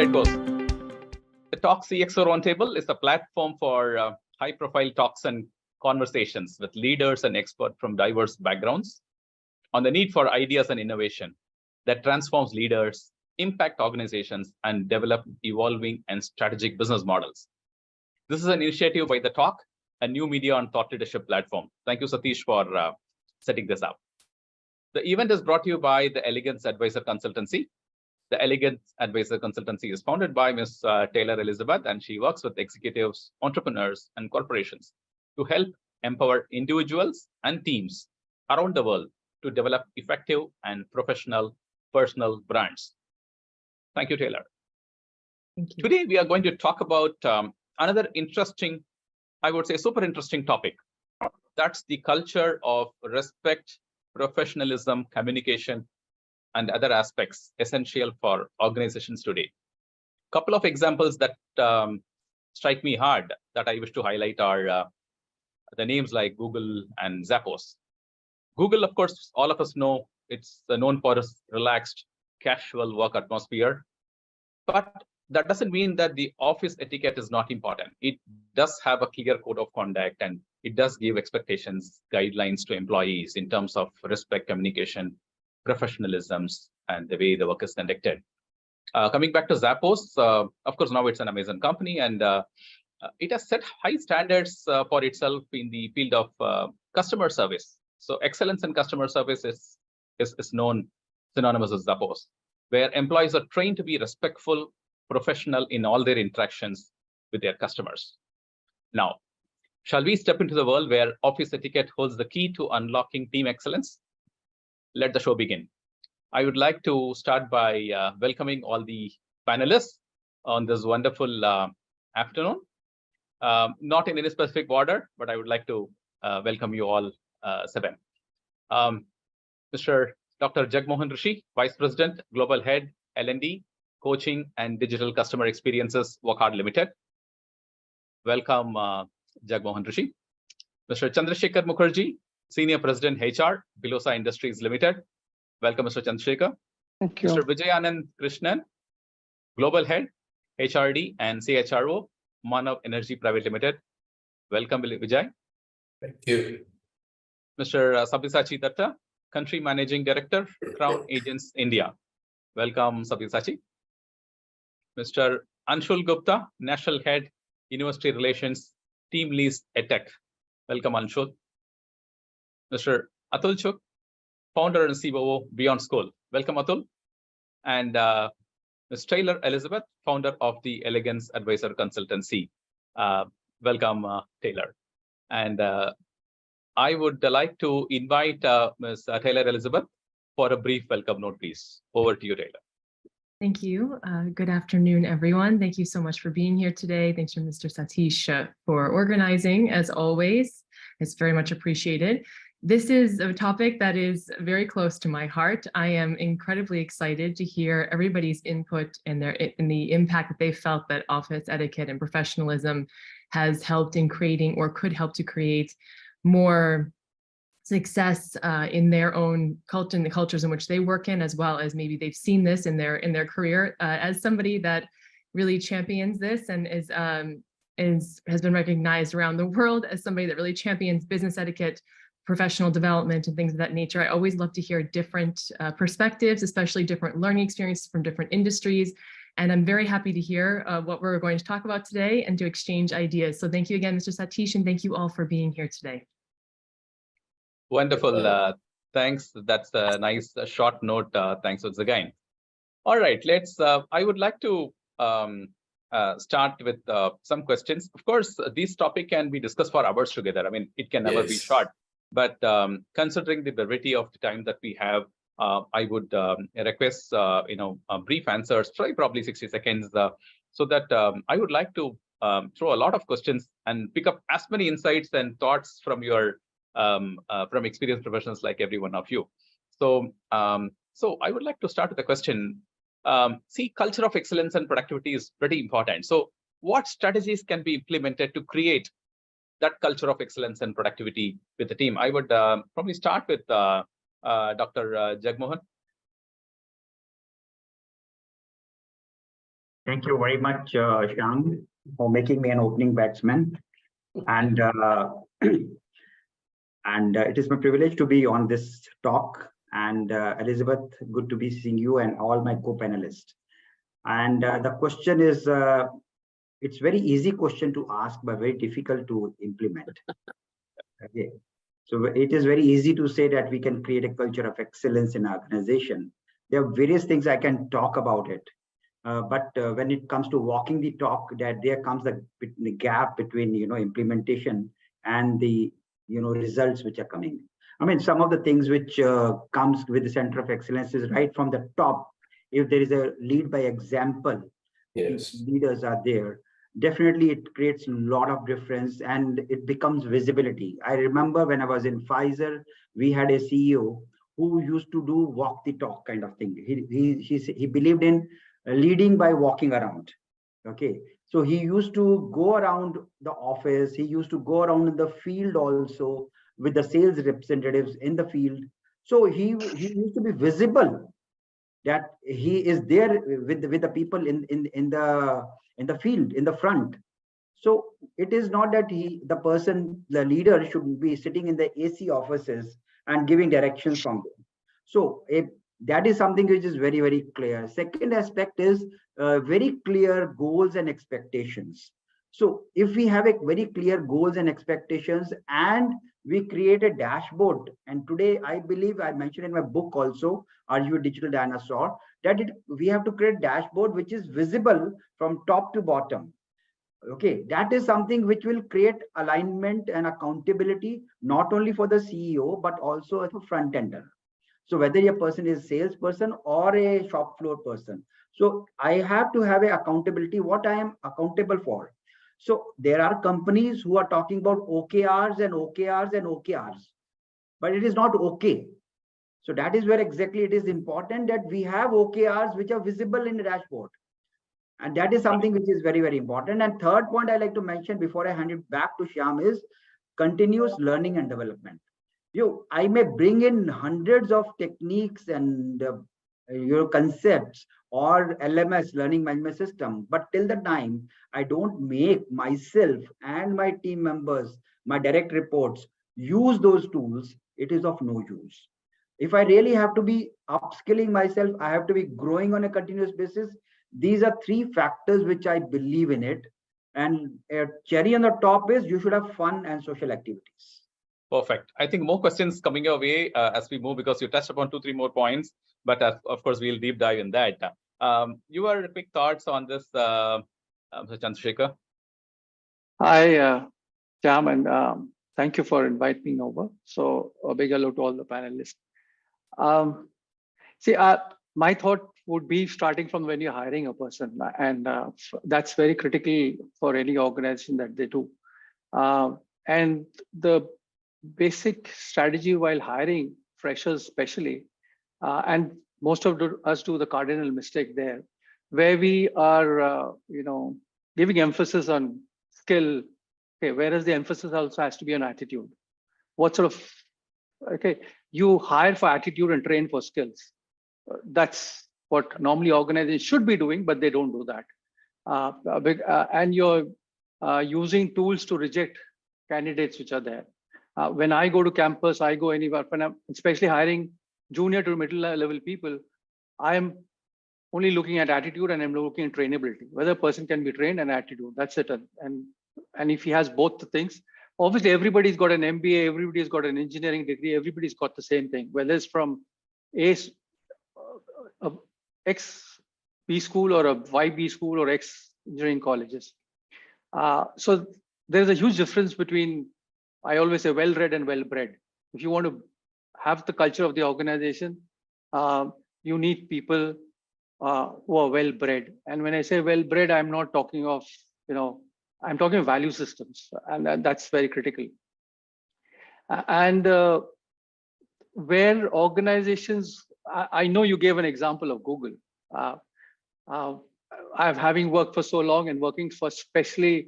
it goes. The Talk CXO Roundtable is a platform for high-profile talks and conversations with leaders and experts from diverse backgrounds on the need for ideas and innovation that transforms leaders, impact organizations, and develop evolving and strategic business models. This is an initiative by The Talk, a new media and thought leadership platform. Thank you, Satish, for setting this up. The event is brought to you by the Elegance Advisor Consultancy. The Elegance Advisor Consultancy is founded by Ms. Taylor Elizabeth, and she works with executives, entrepreneurs, and corporations to help empower individuals and teams around the world to develop effective and professional personal brands. Thank you, Taylor. Thank you. Today, we are going to talk about another interesting, I would say super interesting topic. That's the culture of respect, professionalism, communication, and other aspects essential for organizations today. A couple of examples that strike me hard that I wish to highlight are the names like Google and Zappos. Google, of course, all of us know it's known for its relaxed, casual work atmosphere, but that doesn't mean that the office etiquette is not important. It does have a clear code of conduct, and it does give expectations, guidelines to employees in terms of respect, communication, professionalisms, and the way the work is conducted. Coming back to Zappos, of course, now it's an Amazon company, and it has set high standards for itself in the field of customer service. So excellence in customer service is known synonymous with Zappos, where employees are trained to be respectful, professional in all their interactions with their customers. Now, shall we step into the world where office etiquette holds the key to unlocking team excellence? Let the show begin. I would like to start by welcoming all the panelists on this wonderful afternoon. Not in any specific order, but I would like to welcome you all seven. Mr. Dr. Jagmohan Rishi, Vice President, Global Head, L&D, Coaching and Digital Customer Experiences, Wockhardt Limited. Welcome, Jagmohan Rishi. Mr. Chandrasekhar Mukherjee, Senior President, HR, Bilosa Industries Limited. Welcome, Mr. Chandrasekhar. Thank you. Mr. Vijayanand Krishnan, Global Head, HRD and CHRO, Manav Energy Private Limited. Welcome, Vijay. Thank you. Mr. Sabyasachi Datta, Country Managing Director, Crown Agents India. Welcome, Sabyasachi. Mr. Anshul Gupta, National Head, University Relations, Team Leads Etiquette. Welcome, Anshul. Mr. Atul Chuk, Founder and COO, Beyond School. Welcome, Atul. And Ms. Taylor Elizabeth, Founder of the Elegance Advisor Consultancy. Welcome, Taylor. And I would like to invite Ms. Taylor Elizabeth for a brief welcome note, please. Over to you, Taylor. Thank you. Good afternoon, everyone. Thank you so much for being here today. Thanks to Mr. Satish for organizing, as always. It's very much appreciated. This is a topic that is very close to my heart. I am incredibly excited to hear everybody's input and the impact that they felt that office etiquette and professionalism has helped in creating or could help to create more success in their own culture and the cultures in which they work in, as well as maybe they've seen this in their career. As somebody that really champions this and has been recognized around the world as somebody that really champions business etiquette, professional development, and things of that nature, I always love to hear different perspectives, especially different learning experiences from different industries. And I'm very happy to hear what we're going to talk about today and to exchange ideas. So thank you again, Mr. Satish, and thank you all for being here today. Wonderful. Thanks. That's a nice short note. Thanks once again. All right, let's. I would like to start with some questions. Of course, this topic can be discussed for hours together. I mean, it can never be short. But considering the brevity of the time that we have, I would request brief answers, probably 60 seconds, so that I would like to throw a lot of questions and pick up as many insights and thoughts from your from experienced professionals like every one of you. So, so I would like to start with a question. See, culture of excellence and productivity is pretty important. So, what strategies can be implemented to create that culture of excellence and productivity with the team? I would probably start with Dr. Jagmohan. Thank you very much, Shyam, for making me an opening batsman. And it is my privilege to be on this talk. And Elizabeth, good to be seeing you and all my co-panelists. And the question is, it's very easy question to ask, but very difficult to implement. Okay. So it is very easy to say that we can create a culture of excellence in our organization. There are various things I can talk about it. But when it comes to walking the talk, that there comes the gap between implementation and the results which are coming. I mean, some of the things which comes with the center of excellence is right from the top. If there is a lead by example, yes, leaders are there. Definitely, it creates a lot of difference and it becomes visibility. I remember when I was in Pfizer, we had a CEO who used to do walk the talk kind of thing. He believed in leading by walking around. Okay, so he used to go around the office. He used to go around in the field also with the sales representatives in the field. So he used to be visible that he is there with the people in the field, in the front. So it is not that the leader should be sitting in the AC offices and giving directions from them. So that is something which is very, very clear. Second aspect is very clear goals and expectations. So if we have a very clear goals and expectations and we create a dashboard, and today I believe I mentioned in my book also, Are You a Digital Dinosaur, that we have to create dashboard which is visible from top to bottom. Okay, that is something which will create alignment and accountability, not only for the CEO, but also as a front ender. So whether a person is a salesperson or a shop floor person. So I have to have a accountability, what I am accountable for. So there are companies who are talking about OKRs and OKRs and OKRs, but it is not okay. So that is where exactly it is important that we have OKRs which are visible in the dashboard. And that is something which is very, very important. And third point I like to mention before I hand it back to Shyam is continuous learning and development. I may bring in hundreds of techniques and your concepts or LMS, learning management system, but till the time I don't make myself and my team members, my direct reports, use those tools, it is of no use. If I really have to be upskilling myself, I have to be growing on a continuous basis. These are three factors which I believe in it. And cherry on the top is you should have fun and social activities. Perfect. I think more questions coming your way as we move, because you touched upon 2-3 more points, but of course we'll deep dive in that. Your quick thoughts on this, Mr. Chandrasekhar? Hi, Shyam, and thank you for inviting me over. So a big hello to all the panelists. My thought would be starting from when you're hiring a person, and that's very critical for any organization that they do. And the basic strategy while hiring freshers especially, and most of us do the cardinal mistake there, where we are giving emphasis on skill, okay, whereas the emphasis also has to be on attitude. What sort of, okay, you hire for attitude and train for skills. That's what normally organizations should be doing, but they don't do that. And you're using tools to reject candidates which are there. When I go to campus, I go anywhere, when I'm especially hiring junior to middle level people, I'm only looking at attitude and I'm looking at trainability, whether a person can be trained and attitude, that's it. And if he has both the things, obviously everybody's got an MBA, everybody's got an engineering degree, everybody's got the same thing, whether it's from X B school or a YB school or X engineering colleges. So there's a huge difference between, I always say, well-read and well-bred. If you want to have the culture of the organization, you need people who are well-bred. And when I say well-bred, I'm not talking of, I'm talking value systems, and that's very critical. And where organizations, I know you gave an example of Google. Having worked for so long and working for especially,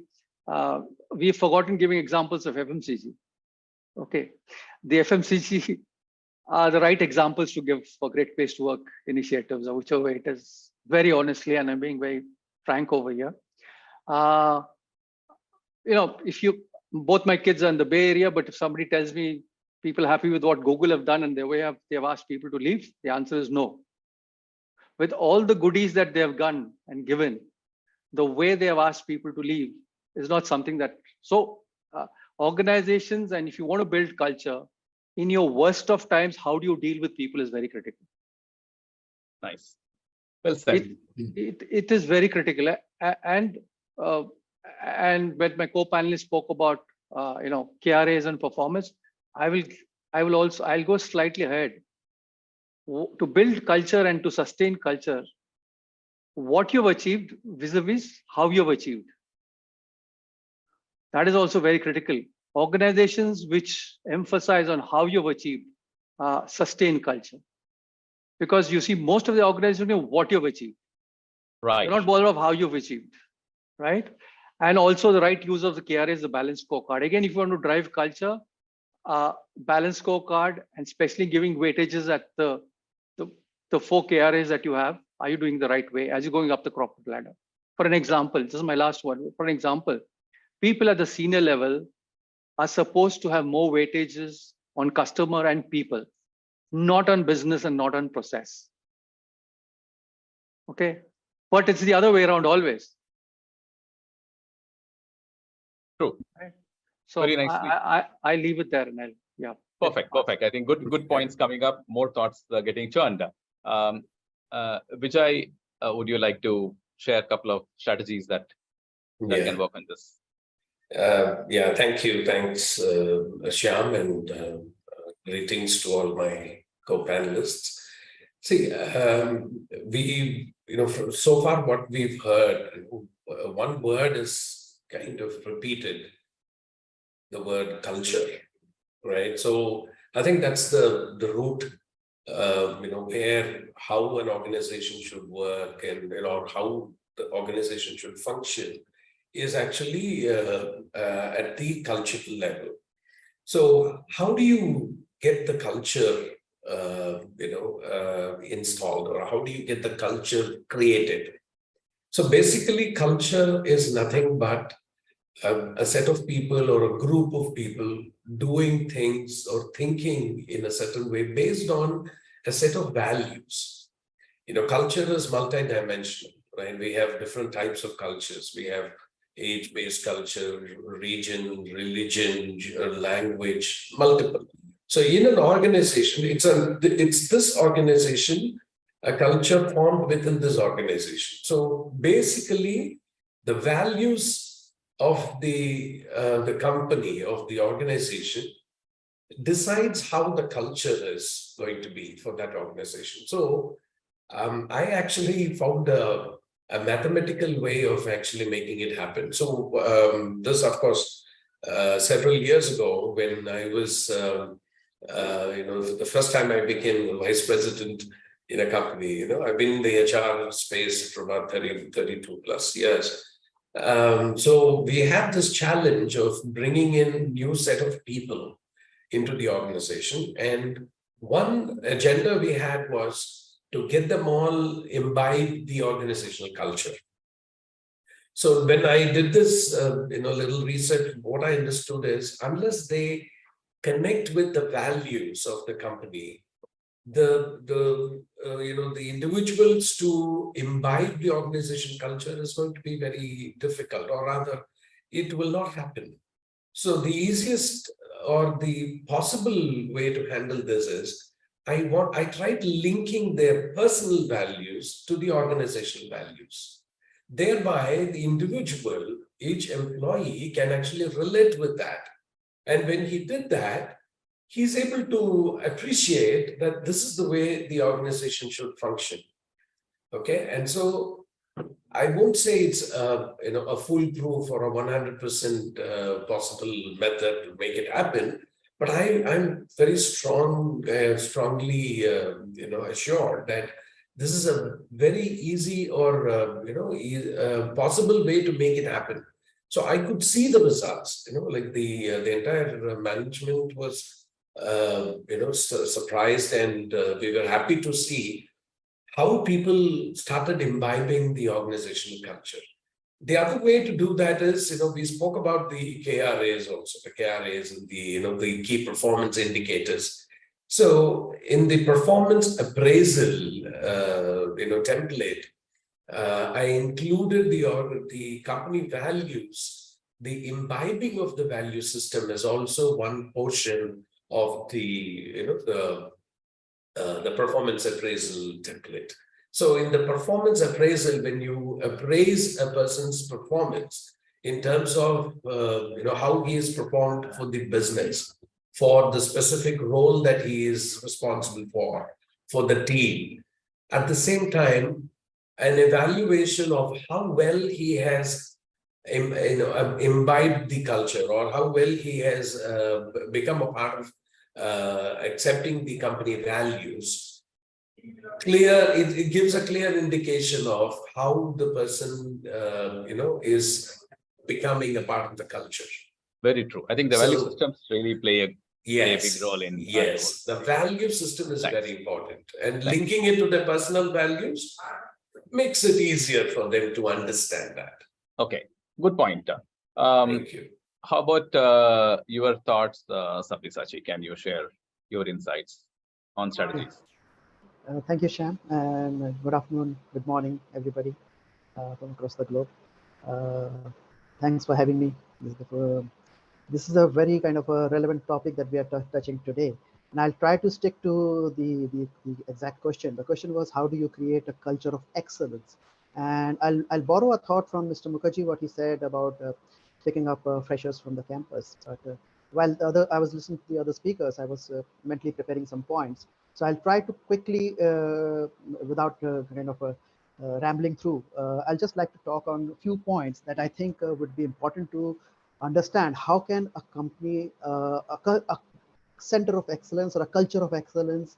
we've forgotten giving examples of FMCG. Okay, the FMCG are the right examples to give for Great Place to Work initiatives, or whichever it is, very honestly, and I'm being very frank over here. Both my kids are in the Bay Area, but if somebody tells me people happy with what Google have done and the way they've asked people to leave, the answer is no. With all the goodies that they have done and given, the way they have asked people to leave is not something that, organizations, and if you want to build culture, in your worst of times, how do you deal with people is very critical. Nice. Well said. It is very critical. And when my co-panelists spoke about, KRAs and performance, I'll go slightly ahead. To build culture and to sustain culture, what you've achieved vis-a-vis how you've achieved. That is also very critical. Organizations which emphasize on how you've achieved sustain culture. Because you see, most of the organizations know what you've achieved. Right. They're not bothered of how you've achieved, right? And also the right use of the KRA is the balanced scorecard. Again, if you want to drive culture, balanced scorecard, and especially giving weightages at the 4 KRAs that you have, are you doing the right way as you're going up the corporate ladder? For an example, this is my last one. For an example, people at the senior level are supposed to have more weightages on customer and people, not on business and not on process. Okay, but it's the other way around always. True. Right? So very nicely. I leave it there, and Perfect. I think good points coming up. More thoughts getting churned. Vijay, would you like to share a couple of strategies that can work on this? Thank you. Thanks, Shyam, and greetings to all my co-panelists. See, so far what we've heard, one word is kind of repeated, the word culture, right? So I think that's the root, how an organization should work and how the organization should function is actually at the cultural level. So how do you get the culture installed, or how do you get the culture created? So basically, culture is nothing but a set of people or a group of people doing things or thinking in a certain way based on a set of values. Culture is multidimensional, right? We have different types of cultures. We have age-based culture, region, religion, language, multiple. So in an organization, it's this organization, a culture formed within this organization. So basically, the values of the company, of the organization, decides how the culture is going to be for that organization. So I actually found a mathematical way of actually making it happen. So this, of course, several years ago, when I was, the first time I became vice president in a company, I've been in the HR space for about 32 plus years. So we had this challenge of bringing in new set of people into the organization. And one agenda we had was to get them all imbibe the organizational culture. So when I did this, little research, what I understood is unless they connect with the values of the company, the individuals to imbibe the organization culture is going to be very difficult, or rather, it will not happen. So the easiest or the possible way to handle this is I tried linking their personal values to the organizational values. Thereby, the individual, each employee can actually relate with that. And when he did that, he's able to appreciate that this is the way the organization should function. Okay, and so I won't say it's a foolproof or a 100% possible method to make it happen, but I'm very strongly assured that this is a very easy or possible way to make it happen. So I could see the results. Like the entire management was surprised, and we were happy to see how people started imbibing the organizational culture. The other way to do that is, we spoke about the KRAs also, the KRAs and the key performance indicators. So in the performance appraisal, template, I included the company values. The imbibing of the value system is also one portion of the performance appraisal template. So in the performance appraisal, when you appraise a person's performance in terms of how he is performed for the business, for the specific role that he is responsible for the team, at the same time, an evaluation of how well he has imbibed the culture, or how well he has become a part of accepting the company values. It gives a clear indication of how the person is becoming a part of the culture. Very true. I think the value systems really play a big role in. Yes, the value system is very important, and linking it to the personal values makes it easier for them to understand that. Okay, good point. Thank you. How about your thoughts, Sabyasachi? Can you share your insights on strategies? Thank you, Shyam, and good afternoon, good morning, everybody from across the globe. Thanks for having me. This is a very kind of a relevant topic that we are touching today. And I'll try to stick to the exact question. The question was, how do you create a culture of excellence? And I'll borrow a thought from Mr. Mukherjee, what he said about picking up freshers from the campus. But while I was listening to the other speakers, I was mentally preparing some points. So I'll try to quickly, without rambling through, I'll just like to talk on a few points that I think would be important to understand. How can a company, a center of excellence or a culture of excellence,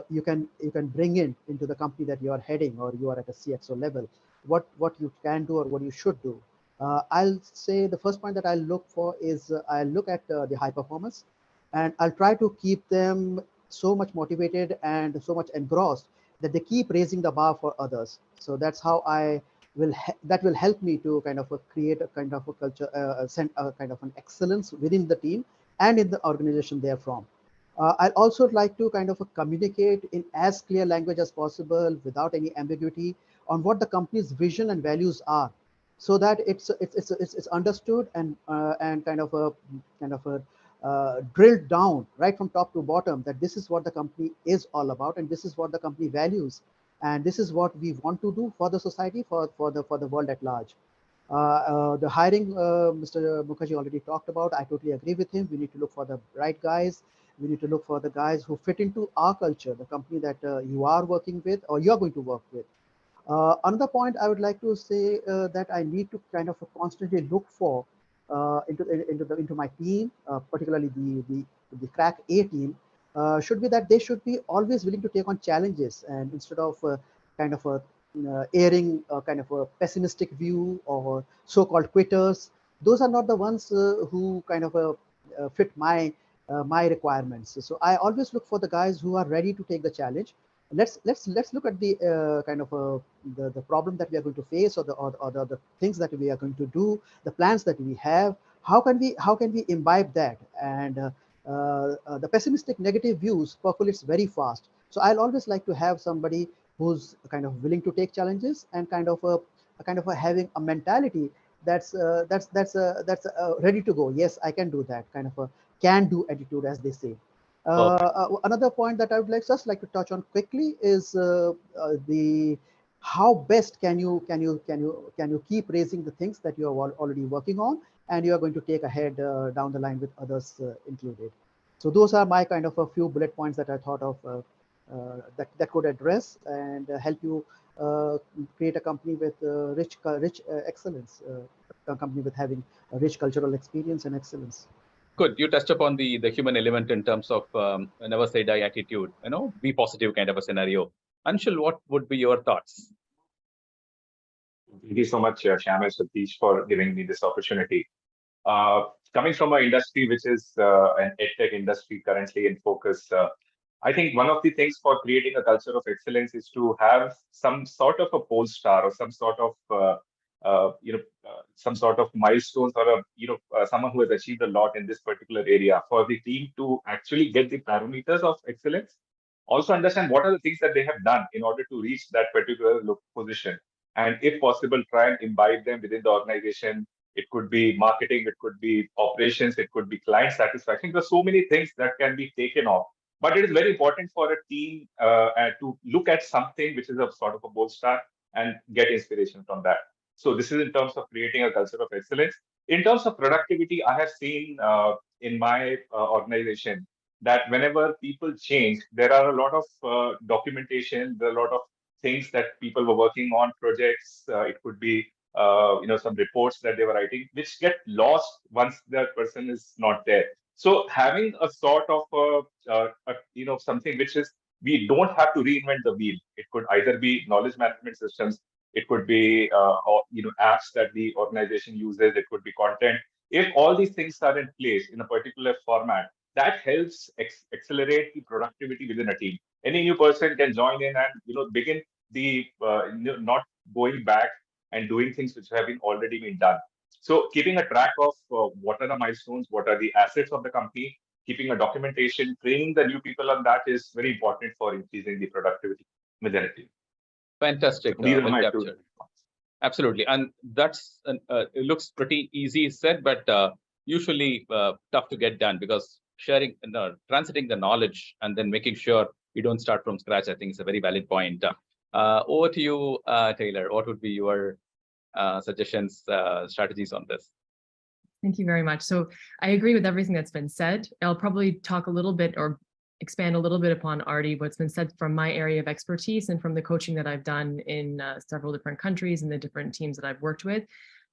you can bring into the company that you are heading, or you are at a CXO level, what you can do or what you should do. I'll say the first point that I'll look for is I'll look at the high performance, and I'll try to keep them so much motivated and so much engrossed that they keep raising the bar for others. So that's how that will help me to kind of create a kind of a culture, kind of an excellence within the team and in the organization they're from. I'd also like to kind of communicate in as clear language as possible, without any ambiguity, on what the company's vision and values are, so that it's understood and kind of drilled down right from top to bottom, that this is what the company is all about, and this is what the company values, and this is what we want to do for the society, for the world at large. The hiring, Mr. Mukherjee already talked about. I totally agree with him. We need to look for the right guys. We need to look for the guys who fit into our culture, the company that you are working with or you're going to work with. Another point I would like to say that I need to kind of constantly look for into my team, particularly the crack A team, should be that they should be always willing to take on challenges, and instead of kind of airing kind of a pessimistic view or so-called quitters, those are not the ones who kind of fit my requirements. So I always look for the guys who are ready to take the challenge. Let's look at the kind of the problem that we are going to face, or the things that we are going to do, the plans that we have. How can we imbibe that? And the pessimistic negative views percolates very fast. So I'll always like to have somebody who's kind of willing to take challenges and kind of having a mentality that's ready to go. Yes, I can do that, kind of a can-do attitude, as they say. Another point that I would just like to touch on quickly is how best can you keep raising the things that you are already working on, and you are going to take ahead down the line with others included. So those are my kind of a few bullet points that I thought of that could address and help you create a company with rich excellence, a company with having a rich cultural experience and excellence. Good. You touched upon the human element in terms of never say die attitude, be positive kind of a scenario. Anshul, what would be your thoughts? Thank you so much, Shyam and Satish, for giving me this opportunity. Coming from an industry which is an edtech industry currently in focus, I think one of the things for creating a culture of excellence is to have some sort of a pole star or some sort of some sort of milestones or someone who has achieved a lot in this particular area for the team to actually get the parameters of excellence. Also understand what are the things that they have done in order to reach that particular position, and if possible, try and imbibe them within the organization. It could be marketing, it could be operations, it could be client satisfaction. There's so many things that can be taken off. But it is very important for a team to look at something which is a sort of a gold star and get inspiration from that. So this is in terms of creating a culture of excellence. In terms of productivity, I have seen in my organization that whenever people change, there are a lot of documentation, there are a lot of things that people were working on, projects. It could be some reports that they were writing, which get lost once that person is not there. So having a sort of something which is, we don't have to reinvent the wheel. It could either be knowledge management systems, it could be apps that the organization uses, it could be content. If all these things are in place in a particular format, that helps accelerate the productivity within a team. Any new person can join in and begin the not going back and doing things which have been already been done. So keeping a track of what are the milestones, what are the assets of the company, keeping a documentation, training the new people on that is very important for increasing the productivity within a team. Fantastic. These are my two. Absolutely. And that's, it looks pretty easy said, but usually tough to get done, because sharing, transiting the knowledge and then making sure you don't start from scratch, I think is a very valid point. Over to you, Taylor. What would be your suggestions, strategies on this? Thank you very much. So I agree with everything that's been said. I'll probably talk a little bit or expand a little bit upon already what's been said from my area of expertise and from the coaching that I've done in several different countries and the different teams that I've worked with.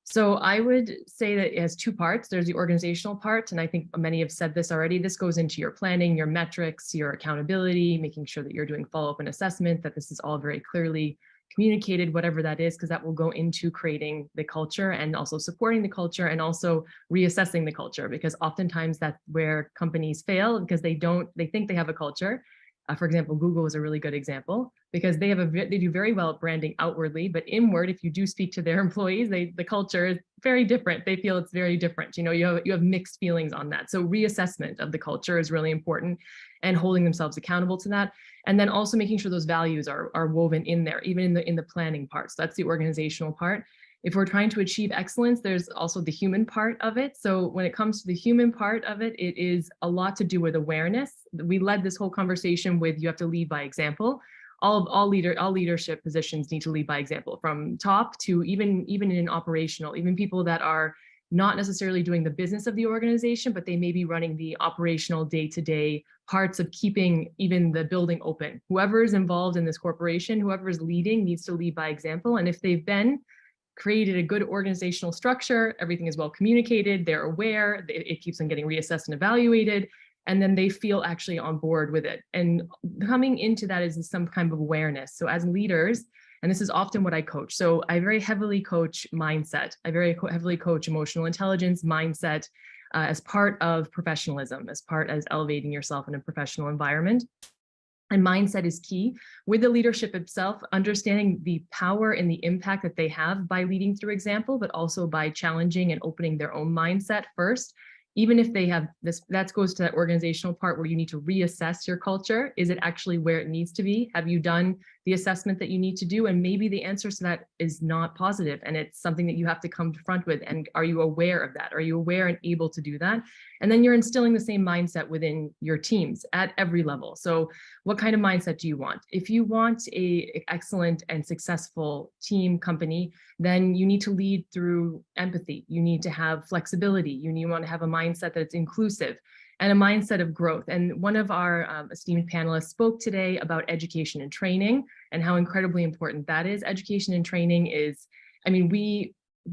So I would say that it has two parts. There's the organizational part, and I think many have said this already. This goes into your planning, your metrics, your accountability, making sure that you're doing follow-up and assessment, that this is all very clearly communicated, whatever that is, because that will go into creating the culture and also supporting the culture and also reassessing the culture, because oftentimes that's where companies fail, because they think they have a culture. For example, Google is a really good example, because they do very well at branding outwardly, but inward, if you do speak to their employees, the culture is very different. They feel it's very different. You have mixed feelings on that. So reassessment of the culture is really important, and holding themselves accountable to that. And then also making sure those values are woven in there, even in the planning part. So that's the organizational part. If we're trying to achieve excellence, there's also the human part of it. So when it comes to the human part of it, it is a lot to do with awareness. We led this whole conversation with, you have to lead by example. All leadership positions need to lead by example, from top to even in operational, even people that are not necessarily doing the business of the organization, but they may be running the operational day-to-day parts of keeping even the building open. Whoever is involved in this corporation, whoever is leading, needs to lead by example. And if they've been created a good organizational structure, everything is well communicated, they're aware, it keeps them getting reassessed and evaluated, and then they feel actually on board with it. And coming into that is some kind of awareness. So as leaders, and this is often what I coach. So I very heavily coach mindset. I very heavily coach emotional intelligence, mindset, as part of professionalism, as elevating yourself in a professional environment. And mindset is key with the leadership itself, understanding the power and the impact that they have by leading through example, but also by challenging and opening their own mindset first. Even if they have this, that goes to that organizational part where you need to reassess your culture. Is it actually where it needs to be? Have you done the assessment that you need to do? And maybe the answer to that is not positive, and it's something that you have to come to front with. And are you aware of that? Are you aware and able to do that? And then you're instilling the same mindset within your teams at every level. So what kind of mindset do you want? If you want an excellent and successful team company, then you need to lead through empathy. You need to have flexibility. You want to have a mindset that it's inclusive and a mindset of growth. And one of our esteemed panelists spoke today about education and training and how incredibly important that is. Education and training is,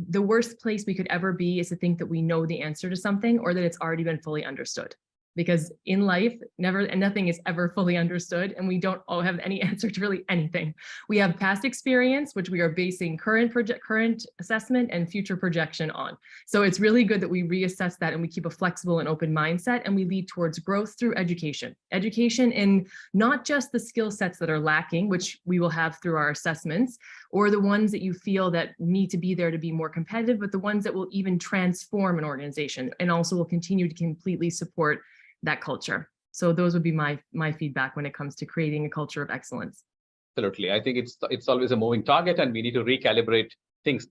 the worst place we could ever be is to think that we know the answer to something or that it's already been fully understood. because in life, nothing is ever fully understood, and we don't all have any answer to really anything. We have past experience, which we are basing current assessment and future projection on. So it's really good that we reassess that and we keep a flexible and open mindset, and we lead towards growth through education. Education in not just the skill sets that are lacking, which we will have through our assessments, or the ones that you feel that need to be there to be more competitive, but the ones that will even transform an organization and also will continue to completely support that culture. So those would be my feedback when it comes to creating a culture of excellence. Absolutely. I think it's always a moving target, and we need to recalibrate things.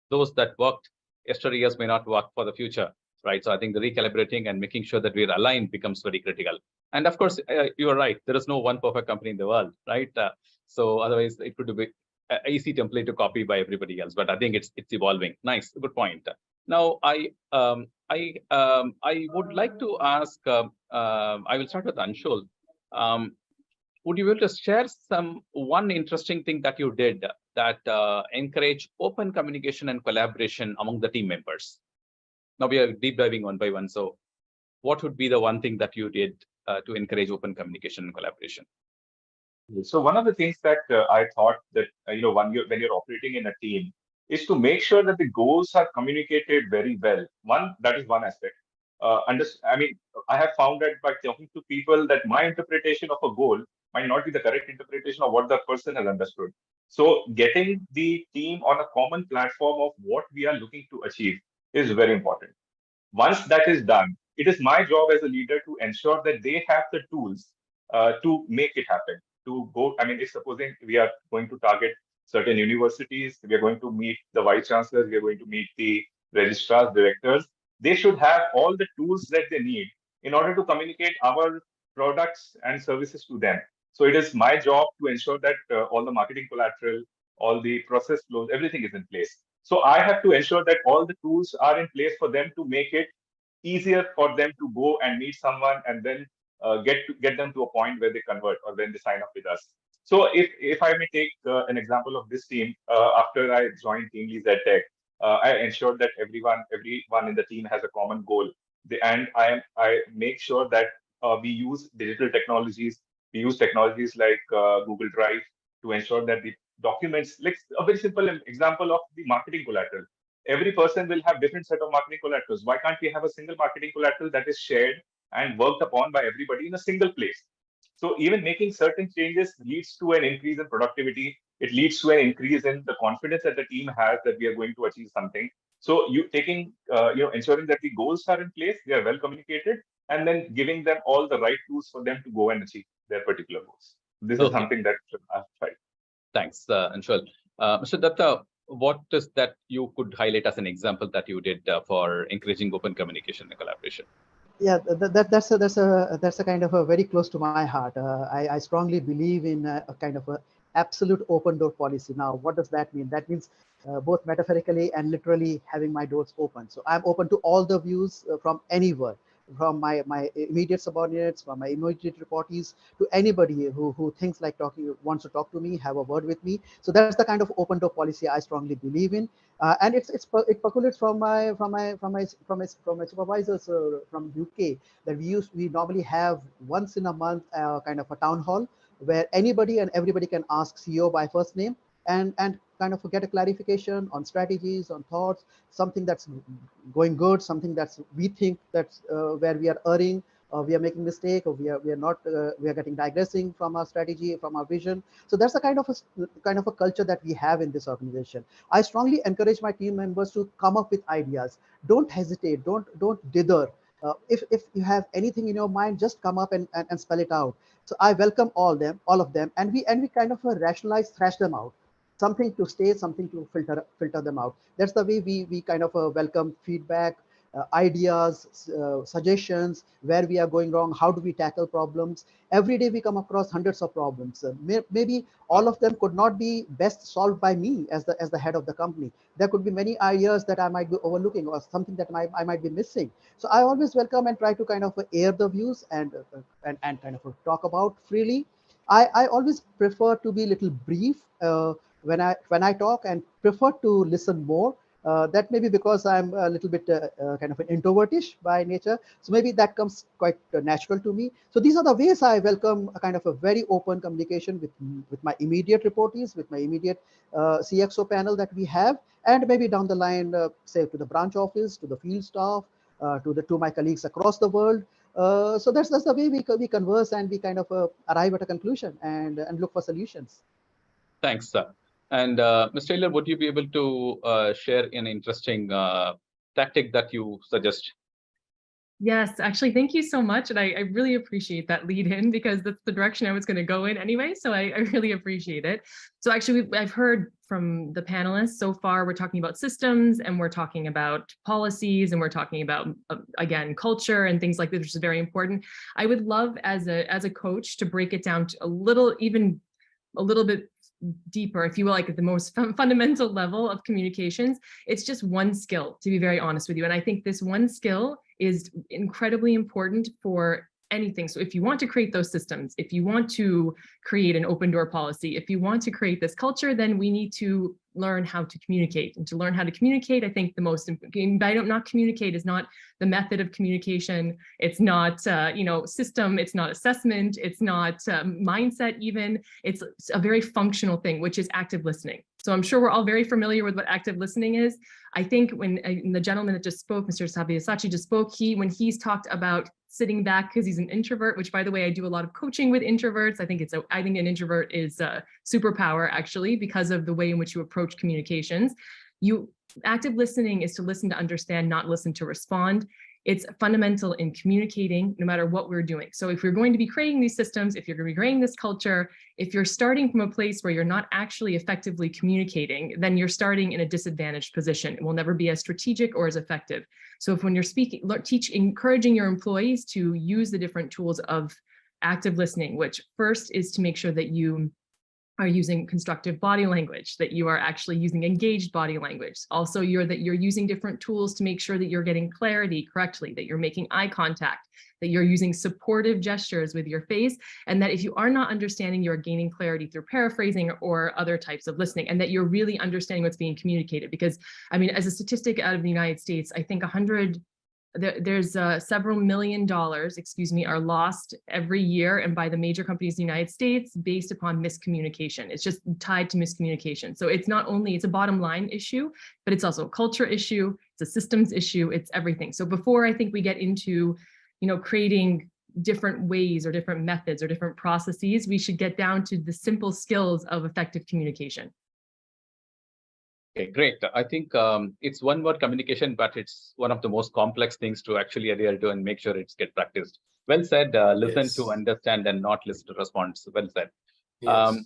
Those that worked yesteryears may not work for the future, right? So I think the recalibrating and making sure that we're aligned becomes very critical. And of course, you are right. There is no one perfect company in the world, right? So otherwise, it could be an easy template to copy by everybody else. But I think it's evolving. Nice, good point. Now, I would like to ask. I will start with Anshul. Would you be able to share one interesting thing that you did that encourage open communication and collaboration among the team members? Now we are deep diving one by one. So what would be the one thing that you did to encourage open communication and collaboration? So one of the things that I thought that, when you're operating in a team is to make sure that the goals are communicated very well. That is one aspect. I have found that by talking to people that my interpretation of a goal might not be the correct interpretation of what the person has understood. So getting the team on a common platform of what we are looking to achieve is very important. Once that is done, it is my job as a leader to ensure that they have the tools to make it happen. If supposing we are going to target certain universities, we are going to meet the vice chancellors, we are going to meet the registrars, directors, they should have all the tools that they need in order to communicate our products and services to them. So it is my job to ensure that all the marketing collateral, all the process flows, everything is in place. So I have to ensure that all the tools are in place for them to make it easier for them to go and meet someone and then get them to a point where they convert or when they sign up with us. So if I may take an example of this team, after I joined Team Leads at Tech, I ensured that everyone in the team has a common goal. And I make sure that we use digital technologies. We use technologies like Google Drive to ensure that the documents, like a very simple example of the marketing collateral. Every person will have different set of marketing collaterals. Why can't we have a single marketing collateral that is shared and worked upon by everybody in a single place? So even making certain changes leads to an increase in productivity. It leads to an increase in the confidence that the team has that we are going to achieve something. So ensuring that the goals are in place, they are well communicated, and then giving them all the right tools for them to go and achieve their particular goals. This is something that I've tried. Thanks, Anshul. Mr. Datta, what is that you could highlight as an example that you did for encouraging open communication and collaboration? Yeah, that's a kind of a very close to my heart. I strongly believe in a kind of a absolute open door policy. Now, what does that mean? That means both metaphorically and literally having my doors open. So I'm open to all the views from anywhere, from my immediate subordinates, from my immediate reportees, to anybody who thinks like wants to talk to me, have a word with me. So that's the kind of open door policy I strongly believe in, and it percolates from my supervisors from UK, that we normally have once in a month kind of a town hall where anybody and everybody can ask CEO by first name and kind of get a clarification on strategies, on thoughts, something that's going good, something that's we think that's where we are erring, we are making mistake, or we are not, we are getting digressing from our strategy, from our vision. So that's the kind of a culture that we have in this organization. I strongly encourage my team members to come up with ideas. Don't hesitate. Don't dither. If you have anything in your mind, just come up and spell it out. So I welcome all of them, and we kind of rationalize, thrash them out. Something to stay, something to filter them out. That's the way we kind of welcome feedback, ideas, suggestions, where we are going wrong, how do we tackle problems. Every day we come across hundreds of problems. Maybe all of them could not be best solved by me as the head of the company. There could be many ideas that I might be overlooking, or something that I might be missing. So I always welcome and try to kind of air the views and kind of talk about freely. I always prefer to be a little brief when I talk, and prefer to listen more That may be because I'm a little bit kind of an introvertish by nature. So maybe that comes quite natural to me. So these are the ways I welcome a kind of a very open communication with my immediate reportees, with my immediate CXO panel that we have, and maybe down the line, say to the branch office, to the field staff, to my colleagues across the world. So that's the way we converse, and we kind of arrive at a conclusion and look for solutions. Thanks, sir. And Ms. Taylor, would you be able to share an interesting tactic that you suggest? Yes, actually, thank you so much. And I really appreciate that lead in, because that's the direction I was going to go in anyway. So I really appreciate it. So actually, I've heard from the panelists so far, we're talking about systems, and we're talking about policies, and we're talking about, again, culture and things like this, which is very important. I would love as a coach to break it down to a little bit deeper, if you will, like at the most fundamental level of communications. It's just one skill, to be very honest with you. And I think this one skill is incredibly important for anything. So if you want to create those systems, if you want to create an open door policy, if you want to create this culture, then we need to learn how to communicate. And to learn how to communicate, I think the most important, by not communicate is not the method of communication. It's not, system. It's not assessment. It's not mindset even. It's a very functional thing, which is active listening. So I'm sure we're all very familiar with what active listening is. I think when the gentleman that just spoke, Mr. Sabyasachi just spoke, when he's talked about sitting back because he's an introvert, which by the way, I do a lot of coaching with introverts. I think an introvert is a superpower actually, because of the way in which you approach communications. Active listening is to listen to understand, not listen to respond. It's fundamental in communicating no matter what we're doing. So if you're going to be creating these systems, if you're going to be creating this culture, if you're starting from a place where you're not actually effectively communicating, then you're starting in a disadvantaged position. It will never be as strategic or as effective. So if when you're speaking, encouraging your employees to use the different tools of active listening, which first is to make sure that you are using constructive body language, that you are actually using engaged body language. Also, that you're using different tools to make sure that you're getting clarity correctly, that you're making eye contact, that you're using supportive gestures with your face, and that if you are not understanding, you're gaining clarity through paraphrasing or other types of listening, and that you're really understanding what's being communicated. Because, I mean, as a statistic out of the United States, I think there's several $1 million, are lost every year, and by the major companies in the United States, based upon miscommunication. It's just tied to miscommunication. So it's not only, it's a bottom line issue, but it's also a culture issue, it's a systems issue, it's everything. So before I think we get into, creating different ways or different methods or different processes, we should get down to the simple skills of effective communication. Okay, great. I think it's one word communication, but it's one of the most complex things to actually adhere to and make sure it's get practiced. Well said. Listen Yes. to understand and not listen to respond. Well said. Yes.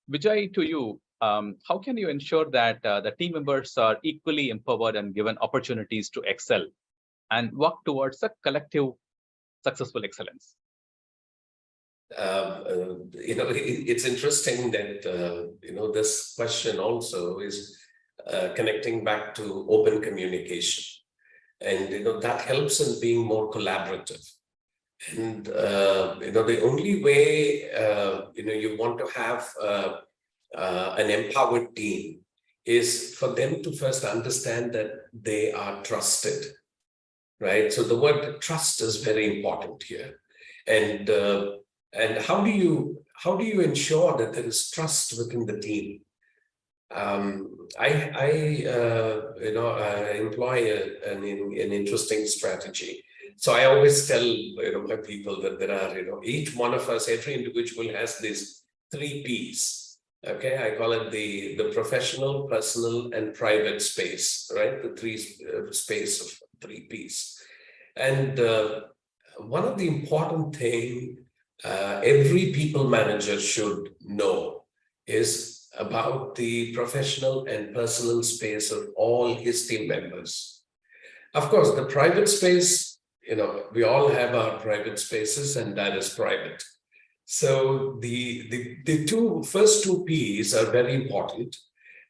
Vijay, to you, how can you ensure that the team members are equally empowered and given opportunities to excel and work towards a collective successful excellence? It's interesting that, this question also is connecting back to open communication. And, that helps in being more collaborative. And, the only way, you want to have an empowered team is for them to first understand that they are trusted, right? So the word trust is very important here. And how do you ensure that there is trust within the team? I employ an interesting strategy. So I always tell my people that there are each one of us, every individual has these 3 Ps. Okay, I call it the professional, personal, and private space. Right, the 3 space of 3 Ps. And one of the important thing every people manager should know is about the professional and personal space of all his team members. Of course, the private space, we all have our private spaces, and that is private. So the first two Ps are very important.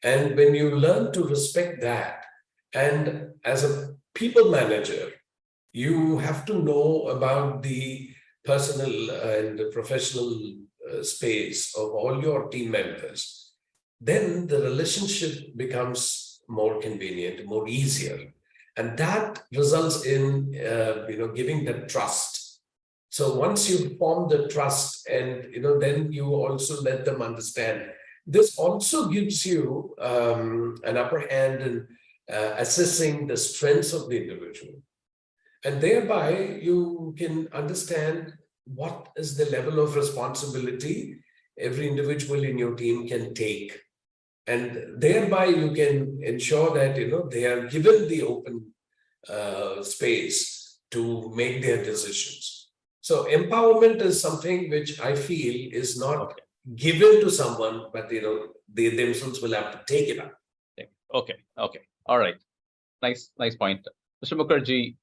And when you learn to respect that, and as a people manager, you have to know about the personal and professional space of all your team members, then the relationship becomes more convenient, more easier. And that results in, giving the trust. So once you form the trust and, then you also let them understand. This also gives you an upper hand in assessing the strengths of the individual. And thereby you can understand what is the level of responsibility every individual in your team can take. And thereby you can ensure that, they are given the open space to make their decisions. So empowerment is something which I feel is not given to someone, but, they themselves will have to take it up. Okay. All right. Nice point. Mr. Mukherjee,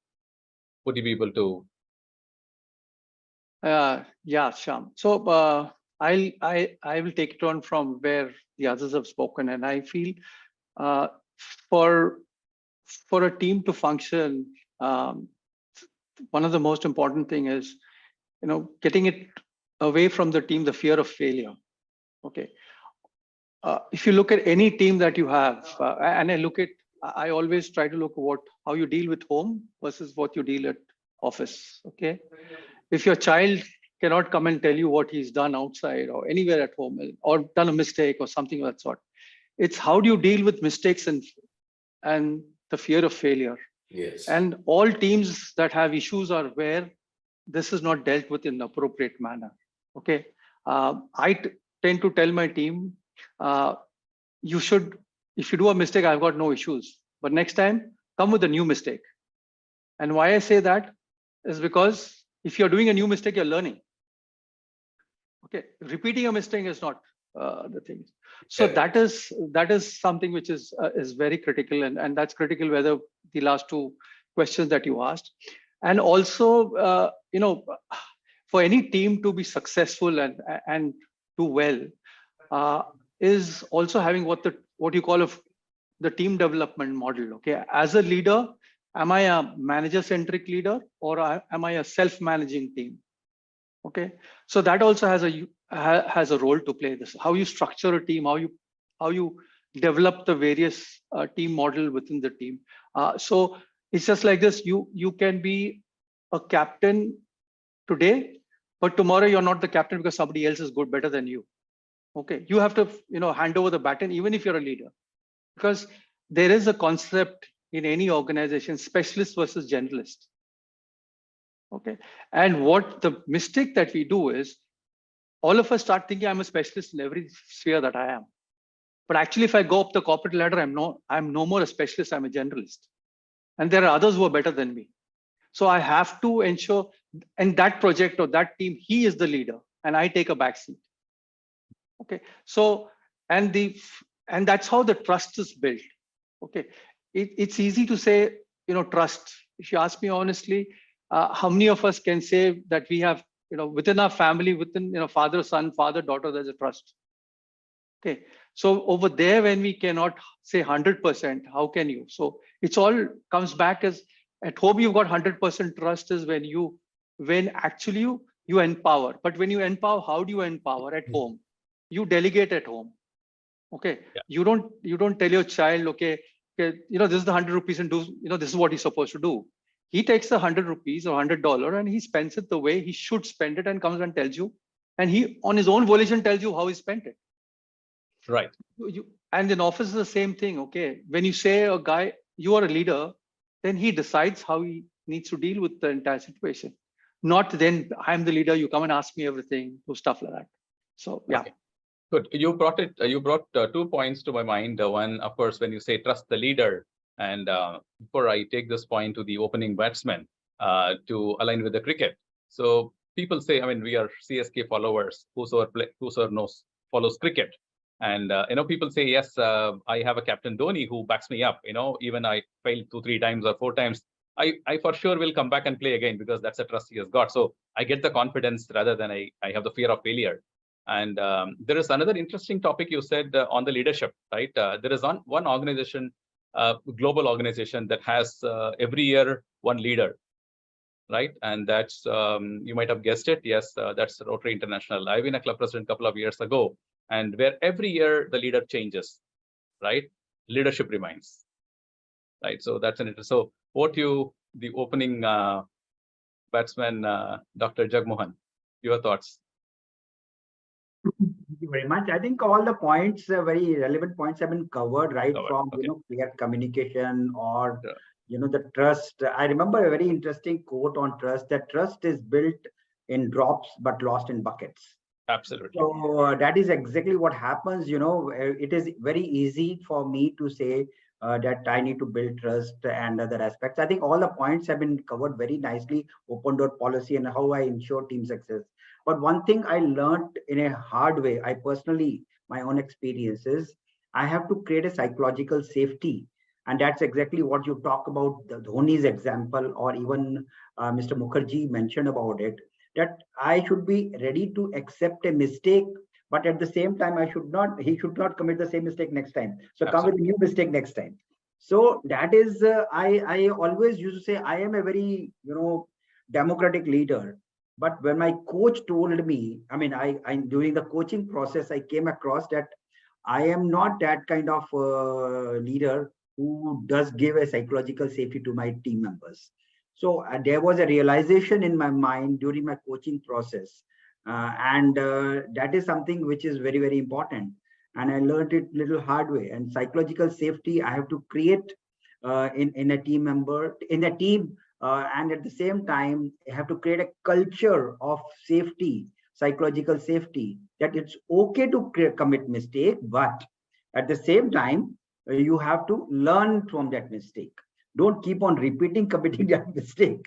would you be able to? Yeah, Shyam. So I will take it on from where the others have spoken, and I feel for a team to function, one of the most important thing is, getting it away from the team, the fear of failure. Okay. If you look at any team that you have, and I always try to look at how you deal with home versus what you deal at office. Okay. If your child cannot come and tell you what he's done outside or anywhere at home, or done a mistake or something of that sort, it's how do you deal with mistakes and the fear of failure. Yes. And all teams that have issues are where this is not dealt with in an appropriate manner. Okay. I tend to tell my team, if you do a mistake, I've got no issues, but next time come with a new mistake. And why I say that is because if you're doing a new mistake, you're learning. Okay, repeating a mistake is not the thing. So that is something which is very critical, and that's critical whether the last two questions that you asked. And also, for any team to be successful and do well, is also having what you call the team development model. Okay, as a leader, am I a manager-centric leader or am I a self-managing team? Okay, so that also has a role to play. This how you structure a team, how you develop the various team model within the team. So it's just like this. You can be a captain today, but tomorrow you're not the captain because somebody else is better than you. Okay, you have to hand over the baton even if you're a leader, because there is a concept in any organization, specialist versus generalist. Okay, and what the mistake that we do is all of us start thinking I'm a specialist in every sphere that I am. But actually, if I go up the corporate ladder, I'm no more a specialist, I'm a generalist. And there are others who are better than me. So I have to ensure, and that project or that team, he is the leader and I take a backseat. Okay, so and that's how the trust is built. Okay, it's easy to say, trust. If you ask me honestly, how many of us can say that we have, within our family, within, father, son, father, daughter, there's a trust. Okay, so over there, when we cannot say 100%, how can you? So it's all comes back as at home, you've got 100% trust is when actually you empower. But when you empower, how do you empower at home? You delegate at home. Okay, yeah. You don't tell your child, okay, this is the 100 rupees and do, this is what he's supposed to do. He takes the 100 rupees or $100 and he spends it the way he should spend it and comes and tells you, and he on his own volition tells you how he spent it. Right. And in office is the same thing. Okay, when you say a guy, you are a leader, then he decides how he needs to deal with the entire situation. Not then I'm the leader, you come and ask me everything, do stuff like that. So yeah. Okay. Good. You brought 2 points to my mind. One, of course, when you say trust the leader, and before I take this point to the opening batsman to align with the cricket. So people say, I mean, we are CSK followers. Whosoever follows cricket, and people say, yes, I have a Captain Dhoni who backs me up. Even I failed 2-3 times or 4 times, I for sure will come back and play again because that's a trust he has got. So I get the confidence rather than I have the fear of failure. And there is another interesting topic you said on the leadership, right? There is one organization, global organization that has every year one leader, right? And that's, you might have guessed it. Yes, that's Rotary International. I've been a club president a couple of years ago, and where every year the leader changes, right? leadership remains. Right. So that's an interest. So what you, the opening batsman, Dr. Jagmohan, your thoughts? Thank you very much. I think all the points, very relevant points have been covered, right? From, Okay. Clear communication or, Sure. The trust. I remember a very interesting quote on trust, that trust is built in drops, but lost in buckets. Absolutely. So that is exactly what happens. It is very easy for me to say that I need to build trust and other aspects. I think all the points have been covered very nicely, open door policy and how I ensure team success. But one thing I learned in a hard way, I personally, my own experiences, I have to create a psychological safety. And that's exactly what you talk about, the Dhoni's example, or even Mr. Mukherjee mentioned about it, that I should be ready to accept a mistake, but at the same time, he should not commit the same mistake next time. So come with a new mistake next time. So that is, I always used to say, I am a very, democratic leader. But when my coach told me, I mean, I during the coaching process, I came across that I am not that kind of leader who does give a psychological safety to my team members. So there was a realization in my mind during my coaching process. And that is something which is very, very important. And I learned it little hard way. And psychological safety, I have to create in a team member, in a team. And at the same time, I have to create a culture of safety, psychological safety, that it's okay to commit mistake, but at the same time, you have to learn from that mistake. Don't keep on repeating, committing that mistake.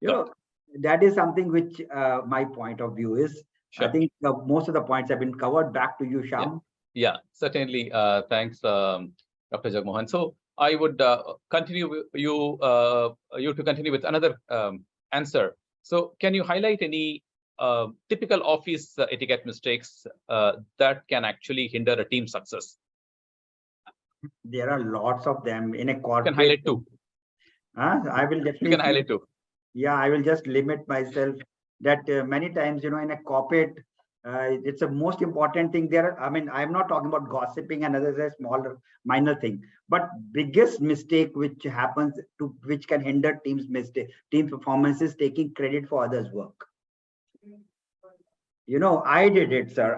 That is something which my point of view is. Sure. I think most of the points have been covered. Back to you, Shyam. Yeah, certainly. Thanks, Dr. Jagmohan. So I would continue you to continue with another answer. So can you highlight any typical office etiquette mistakes that can actually hinder a team success? There are lots of them in a corporate. You can highlight two. I will definitely. You can highlight two. Yeah, I will just limit myself that many times, in a corporate, it's the most important thing there. I mean, I'm not talking about gossiping and other smaller, minor thing, but biggest mistake which happens which can hinder team performance is taking credit for others' work. I did it, sir.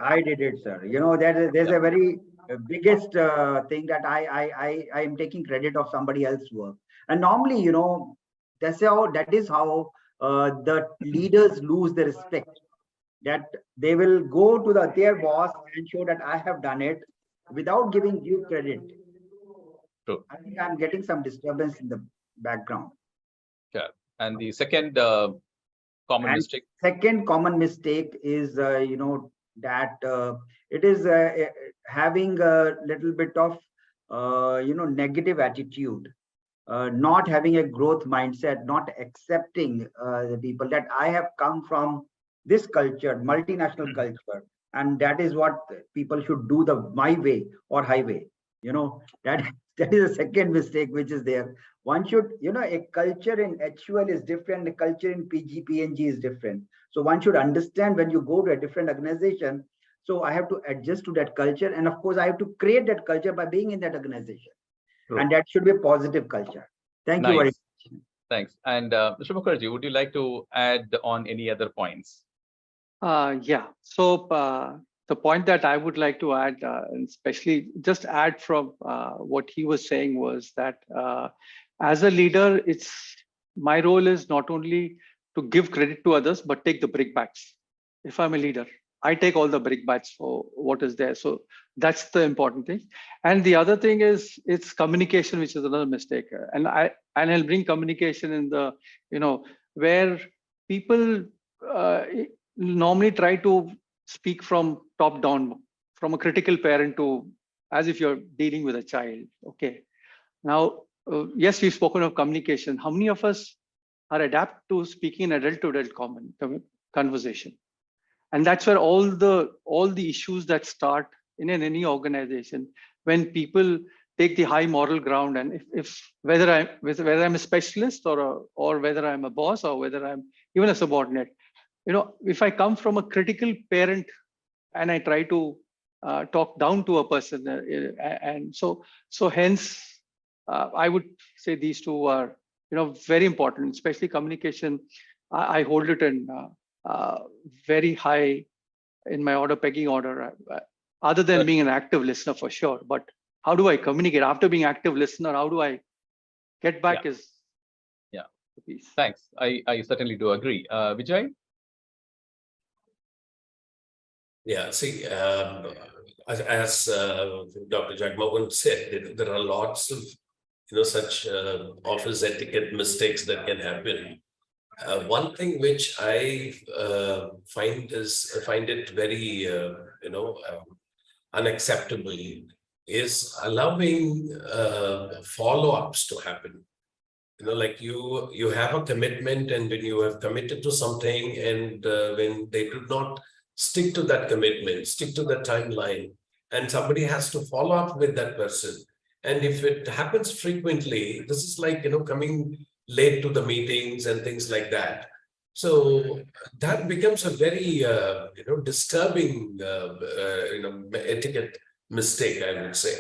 There's a very biggest thing that I am taking credit of somebody else's work. And normally, that is how the leaders lose the respect, that they will go to their boss and show that I have done it without giving due credit. True. I think I'm getting some disturbance in the background. Yeah. And the second common mistake. Second common mistake is, that it is having a little bit of, negative attitude. Not having a growth mindset, not accepting the people that I have come from this culture, multinational culture, and that is what people should do, my way or highway. That is the second mistake which is there. One should, a culture in HUL is different, a culture in PNG is different. So one should understand when you go to a different organization. So I have to adjust to that culture, and of course I have to create that culture by being in that organization. True. And that should be a positive culture. Thank you very much. Thanks. And Mr. Mukherjee, would you like to add on any other points? Yeah. So the point that I would like to add, and especially just add from what he was saying, was that as a leader, my role is not only to give credit to others, but take the brickbats. If I'm a leader, I take all the brickbats for what is there. So that's the important thing. And the other thing is it's communication, which is another mistake. And I'll bring communication in the, where people normally try to speak from top down, from a critical parent to as if you're dealing with a child. Okay. Now, yes, we've spoken of communication. How many of us are adapt to speaking in adult to adult conversation? And that's where all the issues that start in any organization, when people take the high moral ground, and whether I'm a specialist or whether I'm a boss or whether I'm even a subordinate, if I come from a critical parent and I try to talk down to a person. And so hence, I would say these two are, very important, especially communication. I hold it in very high in my pecking order, other than being an active listener for sure. But how do I communicate after being active listener? How do I get back is the piece. Thanks. I certainly do agree. Vijay? Yeah, see, as Dr. Jagmohan said, there are lots of such office etiquette mistakes that can happen. One thing which I find it very unacceptable is allowing follow-ups to happen. Like you have a commitment, and when you have committed to something, and when they do not stick to that commitment, stick to the timeline, and somebody has to follow up with that person. And if it happens frequently, this is like, coming late to the meetings and things like that. So that becomes a very, disturbing, etiquette mistake, I would say.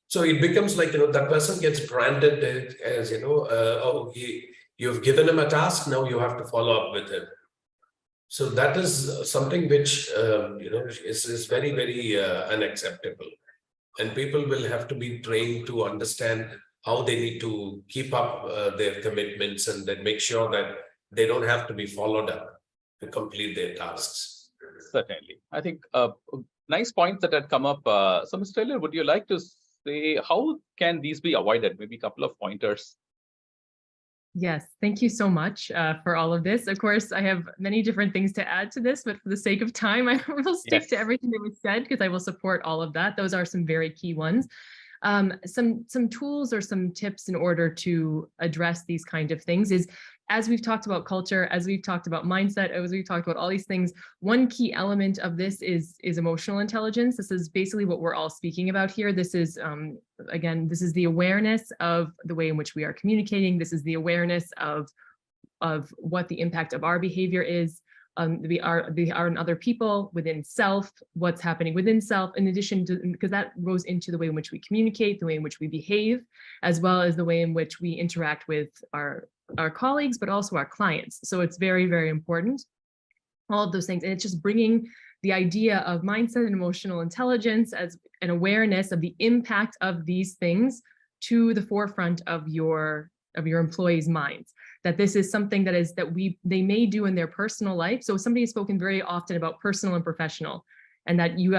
So it becomes like, that person gets branded as, you've given him a task, now you have to follow up with him. So that is something which, is very, very unacceptable. And people will have to be trained to understand how they need to keep up their commitments, and then make sure that they don't have to be followed up to complete their tasks. Certainly. I think nice points that had come up. So, Mr. Taylor, would you like to say how can these be avoided? Maybe a couple of pointers. Yes, thank you so much for all of this. Of course, I have many different things to add to this, but for the sake of time, I will stick to everything that was said, because I will support all of that. Those are some very key ones. Some tools or some tips in order to address these kind of things is, as we've talked about culture, as we've talked about mindset, as we've talked about all these things, one key element of this is emotional intelligence. This is basically what we're all speaking about here. This is, again, this is the awareness of the way in which we are communicating. This is the awareness of what the impact of our behavior is. We are in other people, within self, what's happening within self, in addition to, because that goes into the way in which we communicate, the way in which we behave, as well as the way in which we interact with our colleagues, but also our clients. So it's very, very important, all of those things. And it's just bringing the idea of mindset and emotional intelligence as an awareness of the impact of these things to the forefront of your employees' minds. That this is something that they may do in their personal life. So somebody has spoken very often about personal and professional, and that you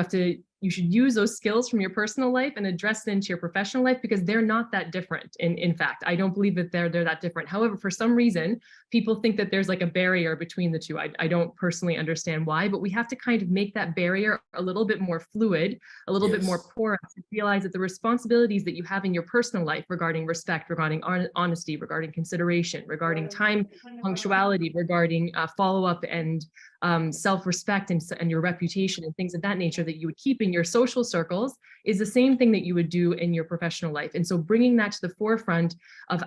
should use those skills from your personal life and address it into your professional life, because they're not that different. In fact, I don't believe that they're that different. However, for some reason, people think that there's like a barrier between the two. I don't personally understand why, but we have to kind of make that barrier a little bit more fluid, a little bit more porous, and realize that the responsibilities that you have in your personal life regarding respect, regarding honesty, regarding consideration, regarding time punctuality, regarding follow-up and self-respect and your reputation and things of that nature that you would keep in your social circles is the same thing that you would do in your professional life. And so bringing that to the forefront of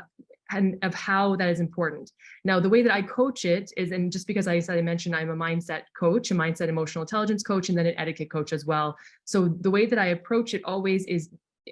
how that is important. Now, the way that I coach it is, and just because I mentioned I'm a mindset coach, a mindset emotional intelligence coach, and then an etiquette coach as well. So the way that I approach it always is,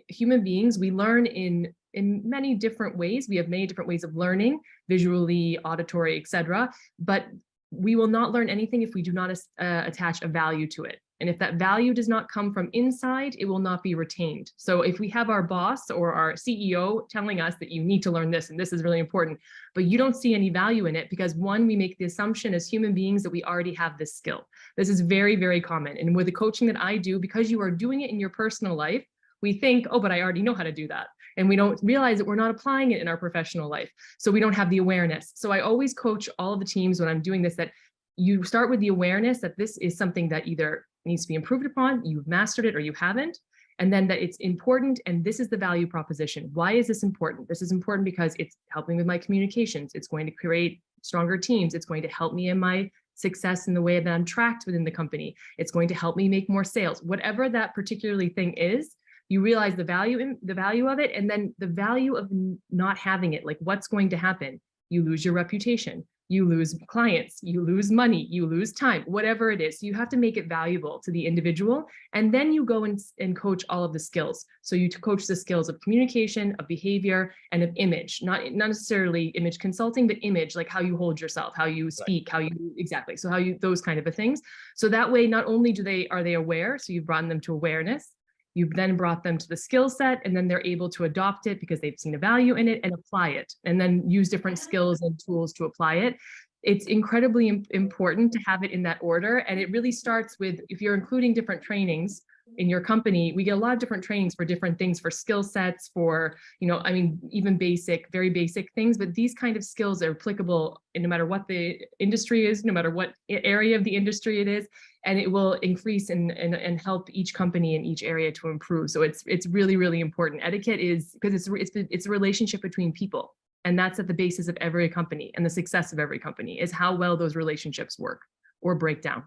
human beings, we learn in many different ways. We have many different ways of learning, visually, auditory, etc. But we will not learn anything if we do not attach a value to it. And if that value does not come from inside, it will not be retained. So if we have our boss or our CEO telling us that you need to learn this and this is really important, but you don't see any value in it, because one, we make the assumption as human beings that we already have this skill. This is very, very common. And with the coaching that I do, because you are doing it in your personal life, we think, oh, but I already know how to do that. And we don't realize that we're not applying it in our professional life. So we don't have the awareness. So I always coach all of the teams when I'm doing this, that you start with the awareness that this is something that either needs to be improved upon, you've mastered it, or you haven't, and then that it's important, and this is the value proposition. Why is this important? This is important because it's helping with my communications. It's going to create stronger teams. It's going to help me in my success in the way that I'm tracked within the company. It's going to help me make more sales. Whatever that particularly thing is, you realize the value of it, and then the value of not having it. Like, what's going to happen? You lose your reputation. you lose clients, you lose money, you lose time, whatever it is. So you have to make it valuable to the individual. And then you go and coach all of the skills. So you coach the skills of communication, of behavior, and of image, not necessarily image consulting, but image, like how you hold yourself, how you speak, how you, exactly. So how you, those kind of things. So that way, not only are they aware, so you've brought them to awareness, you've then brought them to the skill set, and then they're able to adopt it because they've seen the value in it and apply it, and then use different skills and tools to apply it. It's incredibly important to have it in that order. And it really starts with, if you're including different trainings in your company, we get a lot of different trainings for different things, for skill sets, for, I mean, even basic, very basic things, but these kind of skills are applicable no matter what the industry is, no matter what area of the industry it is, and it will increase and help each company in each area to improve. So it's really, really important. Etiquette is, because it's a relationship between people, and that's at the basis of every company, and the success of every company is how well those relationships work or break down.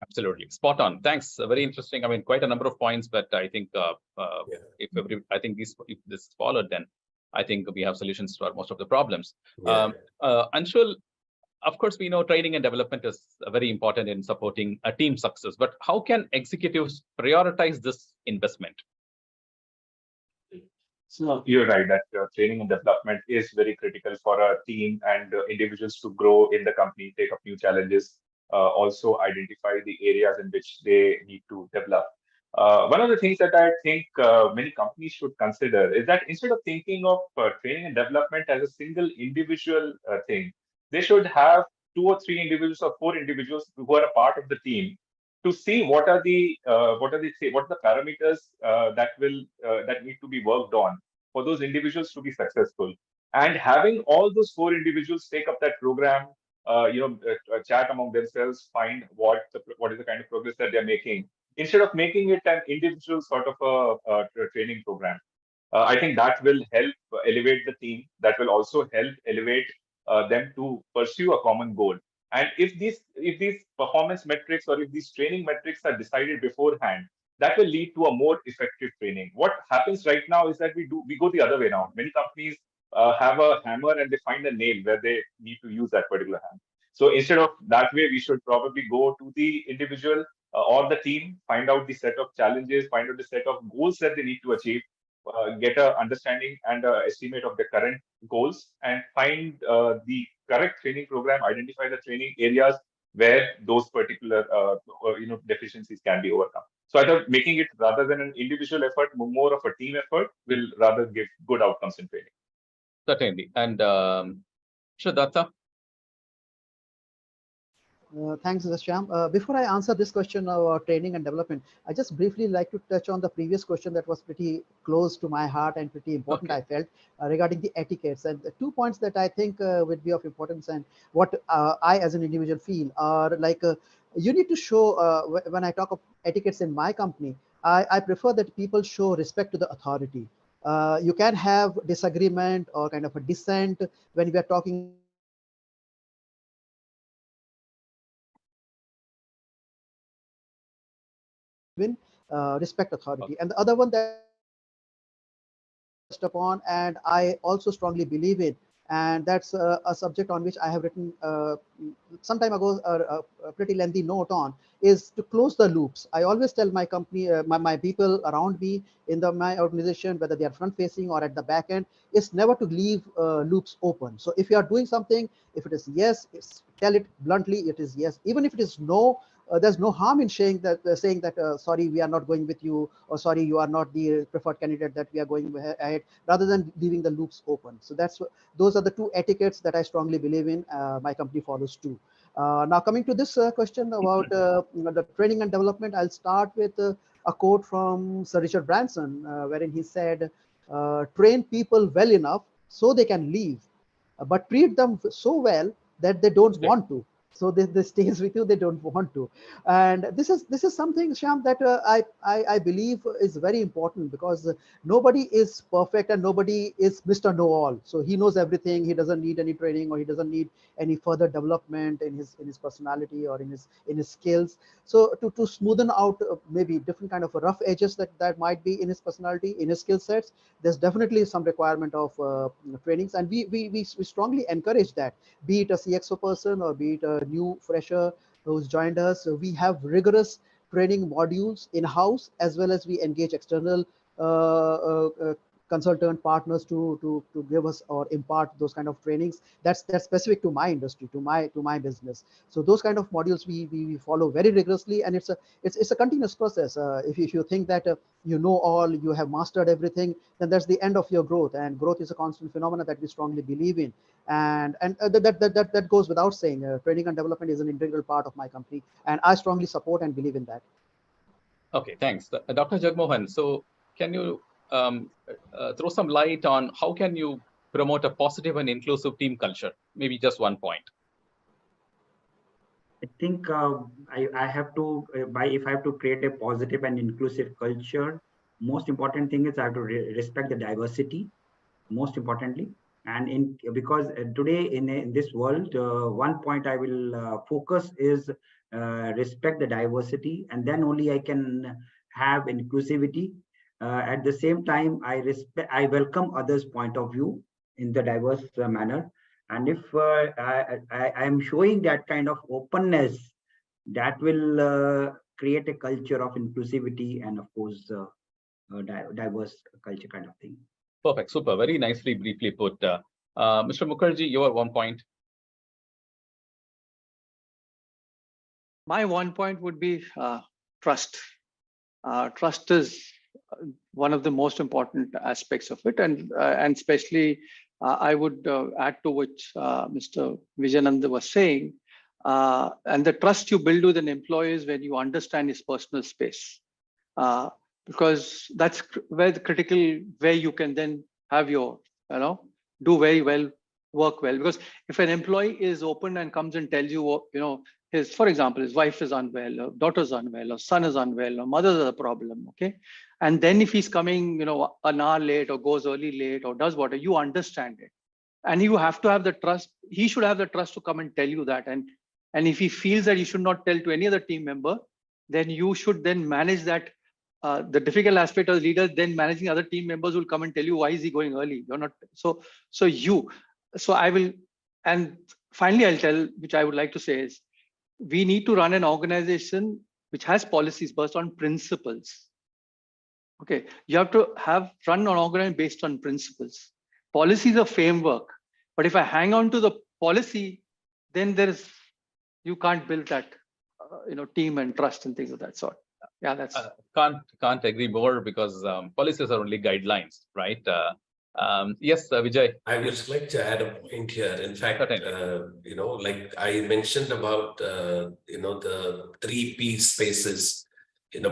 Absolutely, spot on. Thanks. Very interesting. I mean, quite a number of points, but I think if this is followed, then I think we have solutions to most of the problems. Anshul, of course, we know training and development is very important in supporting a team success, but how can executives prioritize this investment? So you're right that training and development is very critical for a team and individuals to grow in the company, take up new challenges, also identify the areas in which they need to develop. One of the things that I think many companies should consider is that instead of thinking of training and development as a single individual thing, they should have 2 or 3 individuals or 4 individuals who are a part of the team to see what are the parameters that need to be worked on for those individuals to be successful. And having all those 4 individuals take up that program, chat among themselves, find what is the kind of progress that they're making, instead of making it an individual sort of a training program. I think that will help elevate the team. That will also help elevate them to pursue a common goal. And if these performance metrics or if these training metrics are decided beforehand, that will lead to a more effective training. What happens right now is that we go the other way around. Many companies have a hammer and they find a nail where they need to use that particular hammer. So instead of that way, we should probably go to the individual or the team, find out the set of challenges, find out the set of goals that they need to achieve, get an understanding and an estimate of the current goals, and find the correct training program, identify the training areas where those particular deficiencies can be overcome. So I thought making it rather than an individual effort, more of a team effort will rather give good outcomes in training. Certainly. And Shraddha? Thanks, Shyam. Before I answer this question about training and development, I just briefly like to touch on the previous question that was pretty close to my heart and pretty important, I felt, regarding the etiquettes. And the 2 points that I think would be of importance, and what I as an individual feel are like, you need to show, when I talk of etiquettes in my company, I prefer that people show respect to the authority. You can have disagreement or kind of a dissent when we are talking respect authority. And the other one that upon, and I also strongly believe in, and that's a subject on which I have written some time ago a pretty lengthy note on, is to close the loops. I always tell my company, my people around me in my organization, whether they are front facing or at the back end, is never to leave loops open. So if you are doing something, if it is yes, tell it bluntly, it is yes. Even if it is no, there's no harm in saying that sorry, we are not going with you, or sorry, you are not the preferred candidate that we are going ahead, rather than leaving the loops open. So those are the 2 etiquettes that I strongly believe in. My company follows too. Now coming to this question about the training and development, I'll start with a quote from Sir Richard Branson, wherein he said, train people well enough so they can leave, but treat them so well that they don't want to. So this stays with you, they don't want to. And this is something, Shyam, that I believe is very important, because nobody is perfect and nobody is Mr. Know-all. So he knows everything. He doesn't need any training, or he doesn't need any further development in his personality or in his skills. So to smoothen out maybe different kind of rough edges that might be in his personality, in his skill sets, there's definitely some requirement of trainings, and we strongly encourage that. Be it a CXO person or be it a new fresher who's joined us, we have rigorous training modules in-house, as well as we engage external consultant partners to give us or impart those kind of trainings that's specific to my industry, to my business. So those kind of modules we follow very rigorously, and it's a continuous process. If you think that you know all, you have mastered everything, then that's the end of your growth, and growth is a constant phenomenon that we strongly believe in. And that goes without saying. Training and development is an integral part of my company, and I strongly support and believe in that. Okay, thanks. Dr. Jagmohan, so can you throw some light on how can you promote a positive and inclusive team culture? Maybe just one point. I think I have to, if I have to create a positive and inclusive culture, most important thing is I have to respect the diversity, most importantly. And because today in this world, one point I will focus is respect the diversity, and then only I can have inclusivity. At the same time, I welcome others' point of view in the diverse manner. And if I am showing that kind of openness, that will create a culture of inclusivity and, of course, diverse culture kind of thing. Perfect. Super. Very nicely, briefly put. Mr. Mukherjee, your one point. My one point would be trust. Trust is one of the most important aspects of it, and especially I would add to which Mr. Vijayananda was saying, and the trust you build with an employee is when you understand his personal space, because that's where the critical, where you can then have your, do very well, work well. Because if an employee is open and comes and tells you, for example, his wife is unwell, or daughter's unwell, or son is unwell, or mother's a problem, okay? And then if he's coming, an hour late or goes early late or does whatever, you understand it. And you have to have the trust. He should have the trust to come and tell you that. And if he feels that he should not tell to any other team member, then you should then manage that. The difficult aspect of the leader, then managing other team members will come and tell you, why is he going early? You're not. So I will, and finally I'll tell, which I would like to say is, we need to run an organization which has policies based on principles. Okay, you have to run an organization based on principles. Policy is a framework, but if I hang on to the policy, then you can't build that, team and trust and things of that sort. Yeah, that's can't agree more, because policies are only guidelines, right? Yes, Vijay. I would just like to add a point here. In fact, like I mentioned about, the 3P spaces,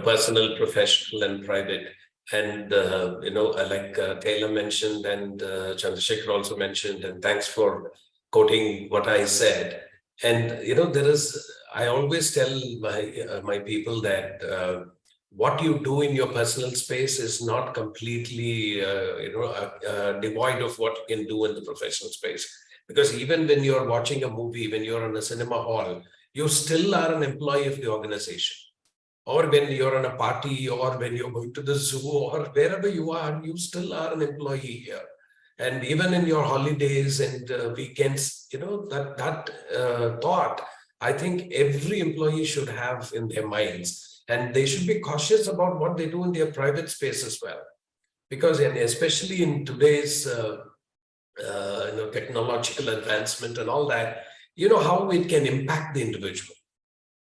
personal, professional, and private. And, like Taylor mentioned, and Chandrasekhar also mentioned, and thanks for quoting what I said. And, I always tell my people that what you do in your personal space is not completely, devoid of what you can do in the professional space. Because even when you're watching a movie, when you're in a cinema hall, you still are an employee of the organization. Or when you're on a party, or when you're going to the zoo, or wherever you are, you still are an employee here. And even in your holidays and weekends, that thought, I think every employee should have in their minds. And they should be cautious about what they do in their private space as well. Because especially in today's technological advancement and all that, how it can impact the individual.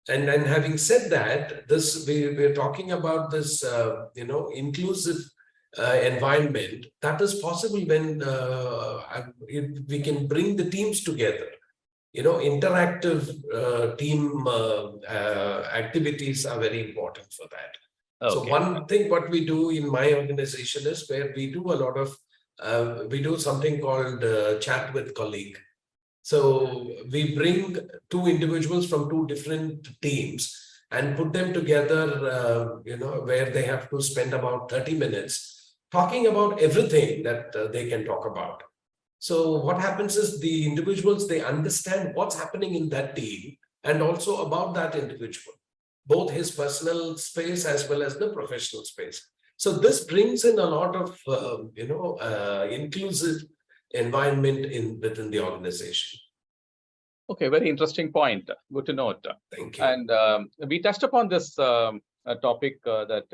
And having said that, we're talking about this, inclusive environment that is possible when we can bring the teams together. Interactive team activities are very important for that. Okay. So one thing what we do in my organization is where we do a lot of, we do something called chat with colleague. So we bring two individuals from two different teams and put them together, where they have to spend about 30 minutes talking about everything that they can talk about. So what happens is the individuals, they understand what's happening in that team and also about that individual, both his personal space as well as the professional space. So this brings in a lot of, inclusive environment within the organization. Okay, very interesting point. Good to note. Thank you. And we touched upon this topic that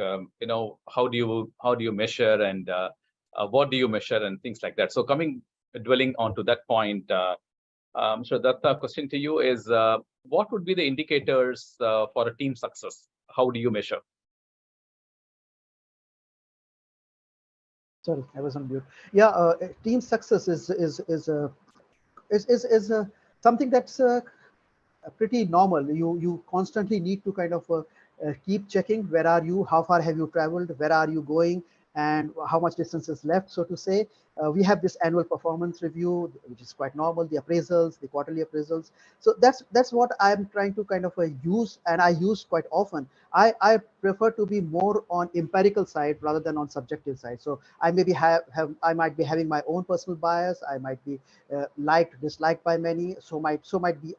how do you measure and what do you measure and things like that. So dwelling onto that point, so that question to you is, what would be the indicators for a team success? How do you measure? Sorry, I was on mute. Yeah, team success is something that's pretty normal. You constantly need to kind of keep checking where are you, how far have you traveled, where are you going, and how much distance is left, so to say. We have this annual performance review, which is quite normal, the appraisals, the quarterly appraisals. So that's what I'm trying to kind of use, and I use quite often. I prefer to be more on empirical side rather than on subjective side. So I maybe I might be having my own personal bias. I might be liked, disliked by many. So might be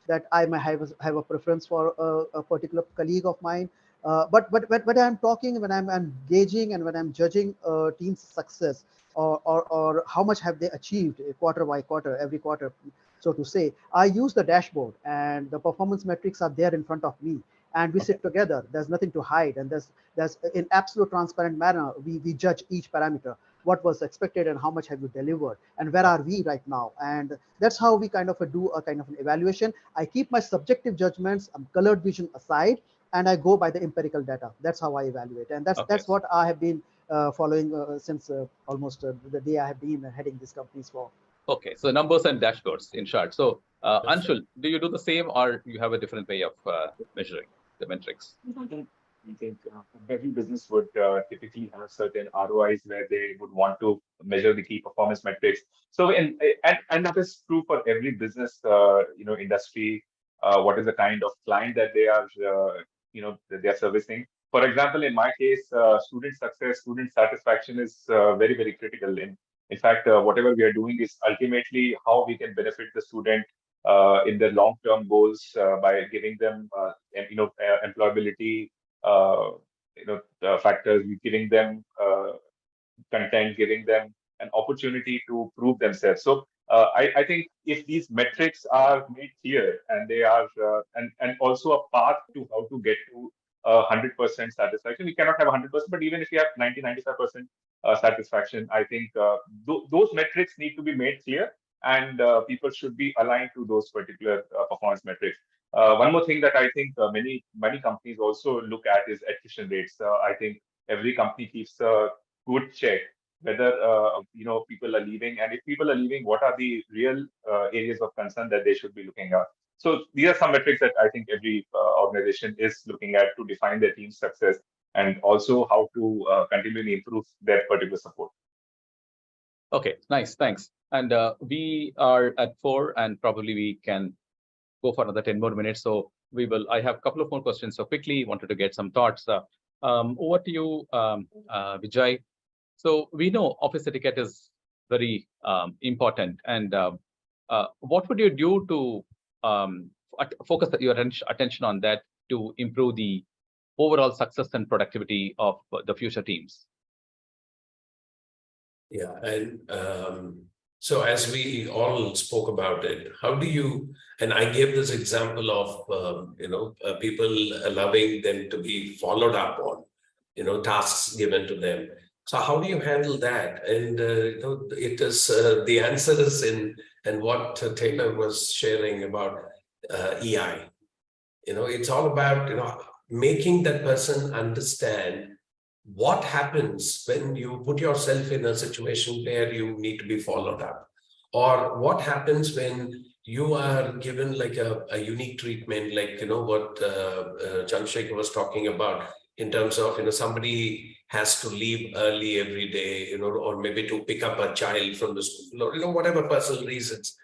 that I might have a preference for a particular colleague of mine. But when I'm talking, when I'm engaging, and when I'm judging a team's success, or how much have they achieved quarter by quarter, every quarter, so to say, I use the dashboard, and the performance metrics are there in front of me, and we sit together. There's nothing to hide, and there's in absolute transparent manner, we judge each parameter. What was expected and how much have you delivered, and where are we right now? And that's how we kind of do a kind of an evaluation. I keep my subjective judgments, colored vision aside, and I go by the empirical data. That's how I evaluate, and that's what I have been following since almost the day I have been heading these companies for. Okay, so numbers and dashboards, in short. So Anshul, do you do the same, or you have a different way of measuring the metrics? I think every business would typically have certain ROIs where they would want to measure the key performance metrics. So, and that is true for every business, industry. What is the kind of client that they are, that they are servicing? For example, in my case, student success, student satisfaction is very, very critical. In fact, whatever we are doing is ultimately how we can benefit the student in their long-term goals by giving them, employability. Factors, giving them content, giving them an opportunity to prove themselves. So I think if these metrics are made clear, and they are and also a path to how to get to 100% satisfaction, we cannot have 100%, but even if you have 90-95% satisfaction, I think those metrics need to be made clear, and people should be aligned to those particular performance metrics. One more thing that I think many companies also look at is attrition rates. I think every company keeps a good check whether people are leaving, and if people are leaving, what are the real areas of concern that they should be looking at. So these are some metrics that I think every organization is looking at to define their team's success, and also how to continually improve their particular support. Okay, nice, thanks. And we are at 4, and probably we can go for another 10 more minutes. So I have a couple of more questions. So quickly wanted to get some thoughts. Over to you, Vijay. So we know office etiquette is very important. And what would you do to focus your attention on that to improve the overall success and productivity of the future teams? Yeah, and so as we all spoke about it, how do you, and I gave this example of, people allowing them to be followed up on, tasks given to them. So how do you handle that? And, it is, the answer is and what Taylor was sharing about EI. It's all about, making that person understand what happens when you put yourself in a situation where you need to be followed up, or what happens when you are given like a unique treatment, like what Chandrasekhar was talking about, in terms of somebody has to leave early every day, or maybe to pick up a child from the school, or whatever personal reasons.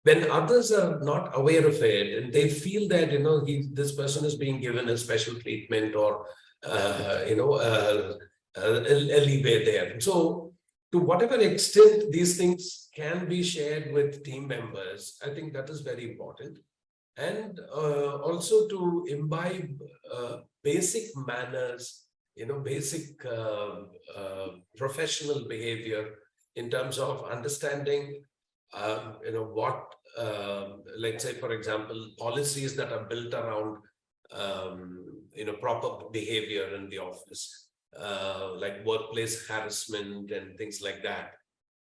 when others are not aware of it and they feel that, this person is being given a special treatment or, a leeway there. So to whatever extent these things can be shared with team members, I think that is very important. And also to imbibe basic manners, basic professional behavior in terms of understanding, what, let's say, for example, policies that are built around, proper behavior in the office, like workplace harassment and things like that.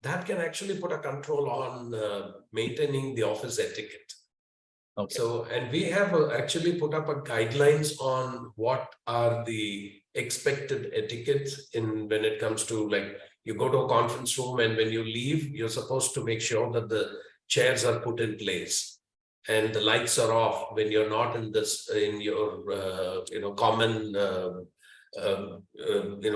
That can actually put a control on maintaining the office etiquette. Okay. So, and we have actually put up a guidelines on what are the expected etiquettes when it comes to, like, you go to a conference room and when you leave, you're supposed to make sure that the chairs are put in place and the lights are off when you're not in your common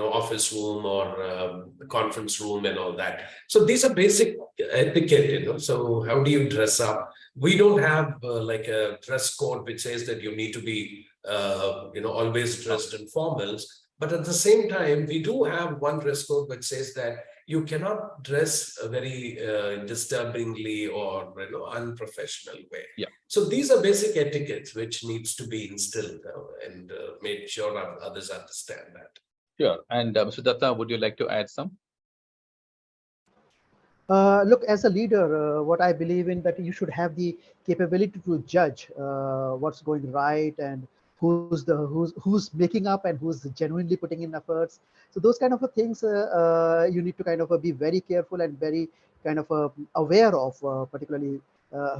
office room or conference room and all that. So these are basic etiquette, so how do you dress up? We don't have like a dress code which says that you need to be always dressed in formals, but at the same time we do have one dress code which says that you cannot dress a very disturbingly or unprofessional way. Yeah. So these are basic etiquettes which needs to be instilled and made sure others understand that. Sure. And Mr. Datta, would you like to add some? Look, as a leader, what I believe in that you should have the capability to judge what's going right and who's making up and who's genuinely putting in efforts. So those kind of things you need to kind of be very careful and very kind of aware of, particularly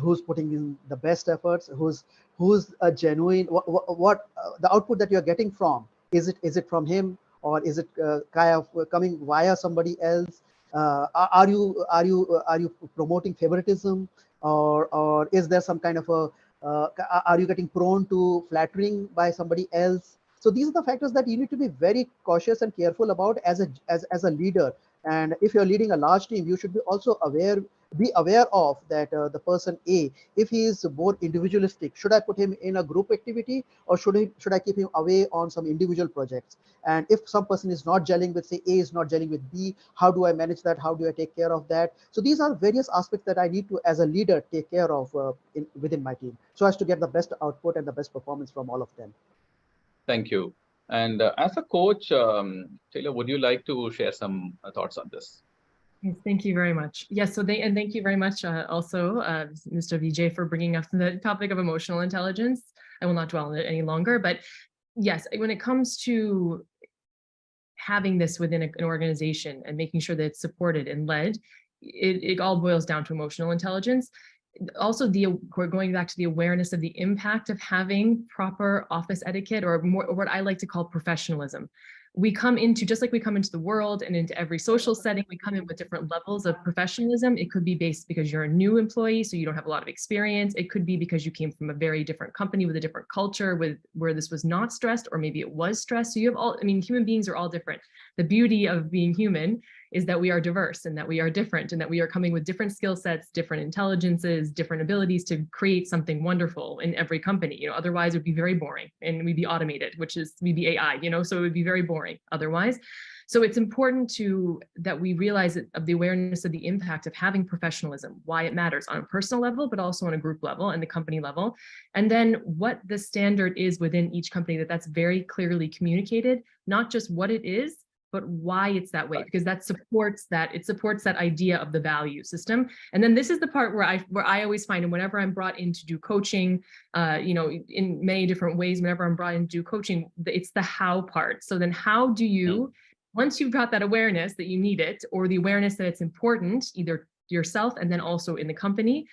who's putting in the best efforts, who's a genuine, what the output that you're getting from, is it from him or is it kind of coming via somebody else? Are you promoting favoritism, or is there some kind of a are you getting prone to flattering by somebody else? So these are the factors that you need to be very cautious and careful about as a leader. And if you're leading a large team, you should be also be aware of that the person A, if he is more individualistic, should I put him in a group activity or should I keep him away on some individual projects? And if some person is not gelling with, say, A is not gelling with B, how do I manage that? How do I take care of that? So these are various aspects that I need to, as a leader, take care of within my team, so as to get the best output and the best performance from all of them. Thank you. And as a coach, Taylor, would you like to share some thoughts on this? Yes, thank you very much. Yes, and thank you very much also, Mr. Vijay, for bringing up the topic of emotional intelligence. I will not dwell on it any longer, but yes, when it comes to having this within an organization and making sure that it's supported and led, it all boils down to emotional intelligence. Also, we're going back to the awareness of the impact of having proper office etiquette, or more what I like to call professionalism. We come into, just like we come into the world and into every social setting, we come in with different levels of professionalism. It could be based because you're a new employee, so you don't have a lot of experience. It could be because you came from a very different company with a different culture, where this was not stressed, or maybe it was stressed. So you have human beings are all different. The beauty of being human is that we are diverse and that we are different and that we are coming with different skill sets, different intelligences, different abilities to create something wonderful in every company. Otherwise it would be very boring and we'd be automated, we'd be AI, so it would be very boring otherwise. So it's important that we realize of the awareness of the impact of having professionalism, why it matters on a personal level, but also on a group level and the company level. And then what the standard is within each company, that's very clearly communicated, not just what it is, but why it's that way, because it supports that idea of the value system. And then this is the part where I always find, and whenever I'm brought in to do coaching, in many different ways, whenever I'm brought in to do coaching, it's the how part. So then how do you, once you've got that awareness that you need it, or the awareness that it's important, either yourself and then also in the company,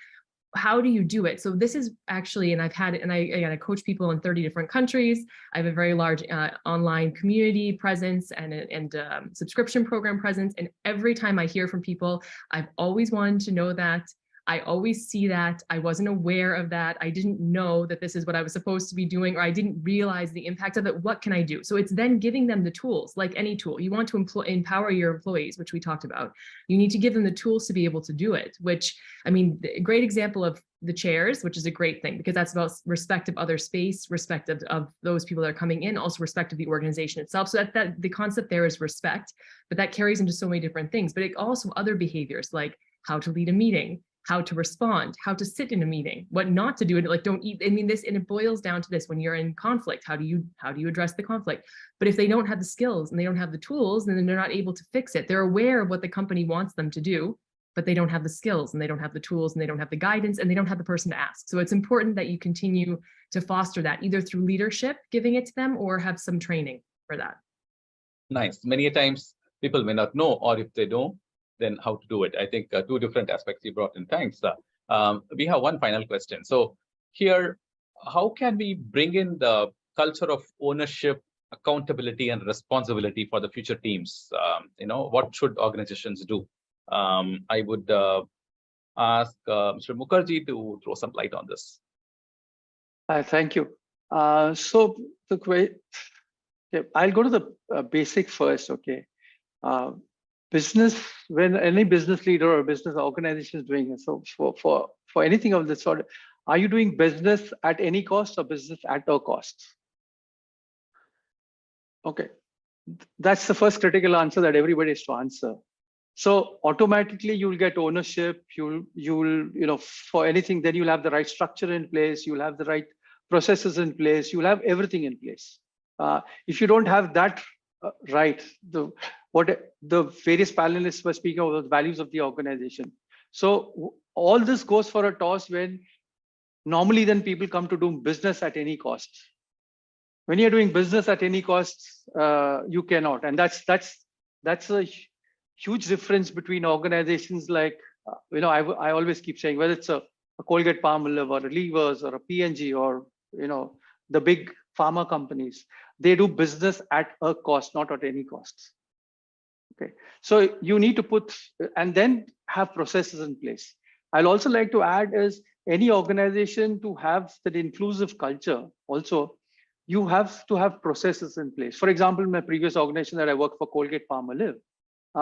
how do you do it? So this is actually, and I've had it, and I coach people in 30 different countries. I have a very large online community presence and subscription program presence. And every time I hear from people, I've always wanted to know that I always see that. I wasn't aware of that. I didn't know that this is what I was supposed to be doing, or I didn't realize the impact of it. What can I do? So it's then giving them the tools, like any tool. You want to empower your employees, which we talked about. You need to give them the tools to be able to do it, which, I mean, a great example of the chairs, which is a great thing, because that's about respect of other space, respect of those people that are coming in, also respect of the organization itself. So that the concept there is respect, but that carries into so many different things. But it also other behaviors like how to lead a meeting, how to respond, how to sit in a meeting, what not to do, and like don't eat. I mean, this, and it boils down to this: when you're in conflict, how do you address the conflict? But if they don't have the skills and they don't have the tools, then they're not able to fix it. They're aware of what the company wants them to do, but they don't have the skills and they don't have the tools and they don't have the guidance and they don't have the person to ask. So it's important that you continue to foster that either through leadership, giving it to them, or have some training for that. Nice. Many times people may not know, or if they don't, then how to do it. I think two different aspects you brought in. Thanks. We have one final question. So here, how can we bring in the culture of ownership, accountability, and responsibility for the future teams? What should organizations do? I would ask Mr. Mukherjee to throw some light on this. Thank you. So the way, I'll go to the basic first. Okay, business. When any business leader or business organization is doing it, so for anything of this sort, are you doing business at any cost or business at a cost? Okay, that's the first critical answer that everybody is to answer. So automatically you'll get ownership, you'll for anything, then you'll have the right structure in place, you'll have the right processes in place, you'll have everything in place. If you don't have that right, what the various panelists were speaking of, the values of the organization. So all this goes for a toss when normally then people come to do business at any cost. When you're doing business at any cost, you cannot, and that's a huge difference between organizations like, I always keep saying, whether it's a Colgate Palmolive or a Levers or a P&G or, the big pharma companies, they do business at a cost, not at any cost. Okay, so you need to put, and then have processes in place. I'll also like to add is any organization to have that inclusive culture also, you have to have processes in place. For example, in my previous organization that I worked for, Colgate Palmolive,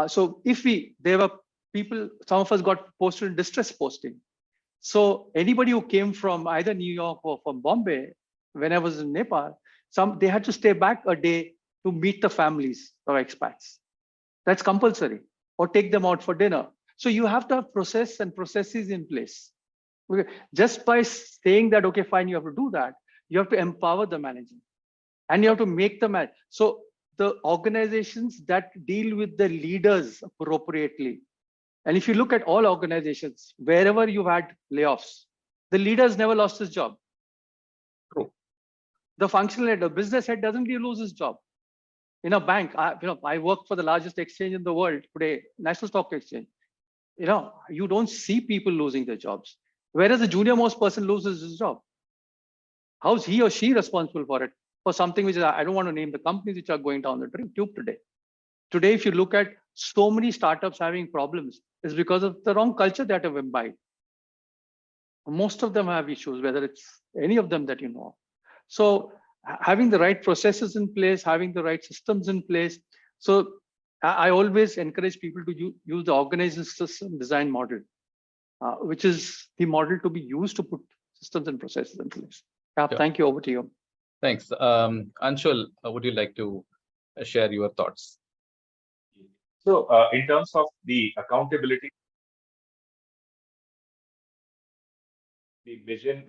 so there were people, some of us got posted in distress posting. So anybody who came from either New York or from Bombay, when I was in Nepal, they had to stay back a day to meet the families of expats. That's compulsory, or take them out for dinner. So you have to have process and processes in place. Okay. Just by saying that, okay, fine, you have to do that, you have to empower the manager and you have to make them. So the organizations that deal with the leaders appropriately. And if you look at all organizations, wherever you've had layoffs, the leaders never lost his job. True. The functional head, the business head doesn't lose his job. In a bank, I work for the largest exchange in the world today, National Stock Exchange. You don't see people losing their jobs. Whereas the junior most person loses his job. How's he or she responsible for it? For something which is, I don't want to name the companies which are going down the tube today. Today, if you look at so many startups having problems, it's because of the wrong culture that have imbibed. Most of them have issues, whether it's any of them that you know. So having the right processes in place, having the right systems in place. So I always encourage people to use the organization system design model, which is the model to be used to put systems and processes in place. Yeah. Thank you. Over to you. Thanks. Anshul, would you like to share your thoughts? So in terms of the accountability, the vision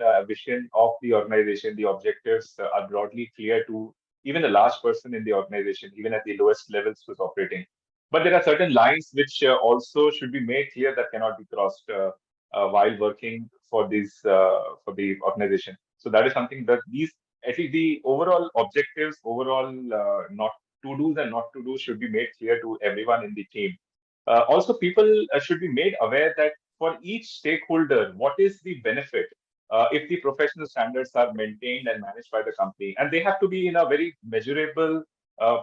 of the organization, the objectives are broadly clear to even the large person in the organization, even at the lowest levels who's operating. But there are certain lines which also should be made clear that cannot be crossed while working for the organization. So that is something that at least the overall objectives, not to-dos and not to-dos should be made clear to everyone in the team. Also, people should be made aware that for each stakeholder, what is the benefit if the professional standards are maintained and managed by the company? And they have to be in a very measurable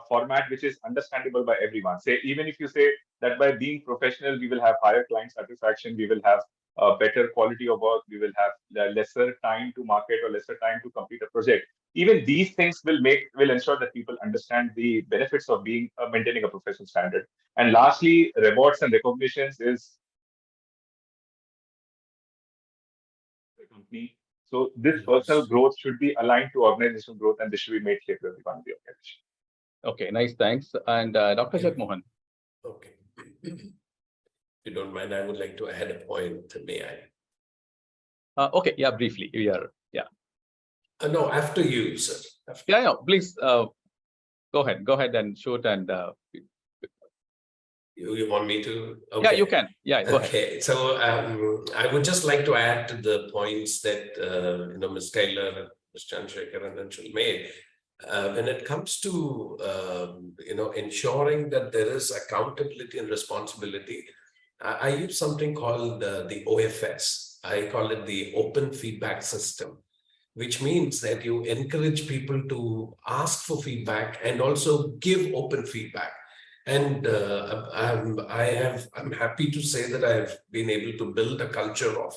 format, which is understandable by everyone. Say, even if you say that by being professional, we will have higher client satisfaction, we will have better quality of work, we will have lesser time to market or lesser time to complete a project. Even these things will ensure that people understand the benefits of maintaining a professional standard. And lastly, rewards and recognitions is the company. So this personal growth should be aligned to organizational growth, and this should be made clear to everyone in the organization. Okay, nice, thanks. And Dr. Jagmohan. Okay. If you don't mind, I would like to add a point, may I? Okay, yeah, briefly, yeah. No, after you, sir. After Yeah, please go ahead and shoot. And you want me to? Okay. Yeah, you can. Yeah, go ahead. Okay, so I would just like to add to the points that Ms. Taylor, Ms. Chandrasekhar, and Anshul made. When it comes to ensuring that there is accountability and responsibility, I use something called the OFS. I call it the open feedback system, which means that you encourage people to ask for feedback and also give open feedback. And I'm happy to say that I have been able to build a culture of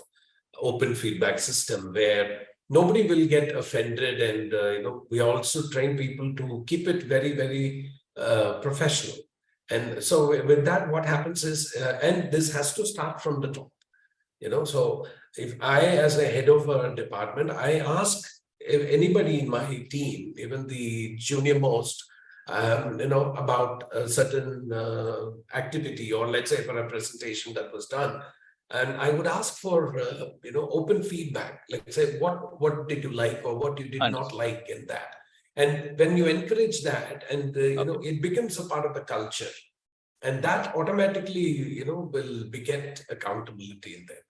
open feedback system where nobody will get offended, and we also train people to keep it very, very professional. And so with that, what happens is, and this has to start from the top. So if I, as a head of a department, I ask if anybody in my team, even the junior most, about a certain activity, or let's say for a presentation that was done, and I would ask for open feedback. Like say, what did you like or what you did not like in that. And when you encourage that, and it becomes a part of the culture, and that automatically will beget accountability in there.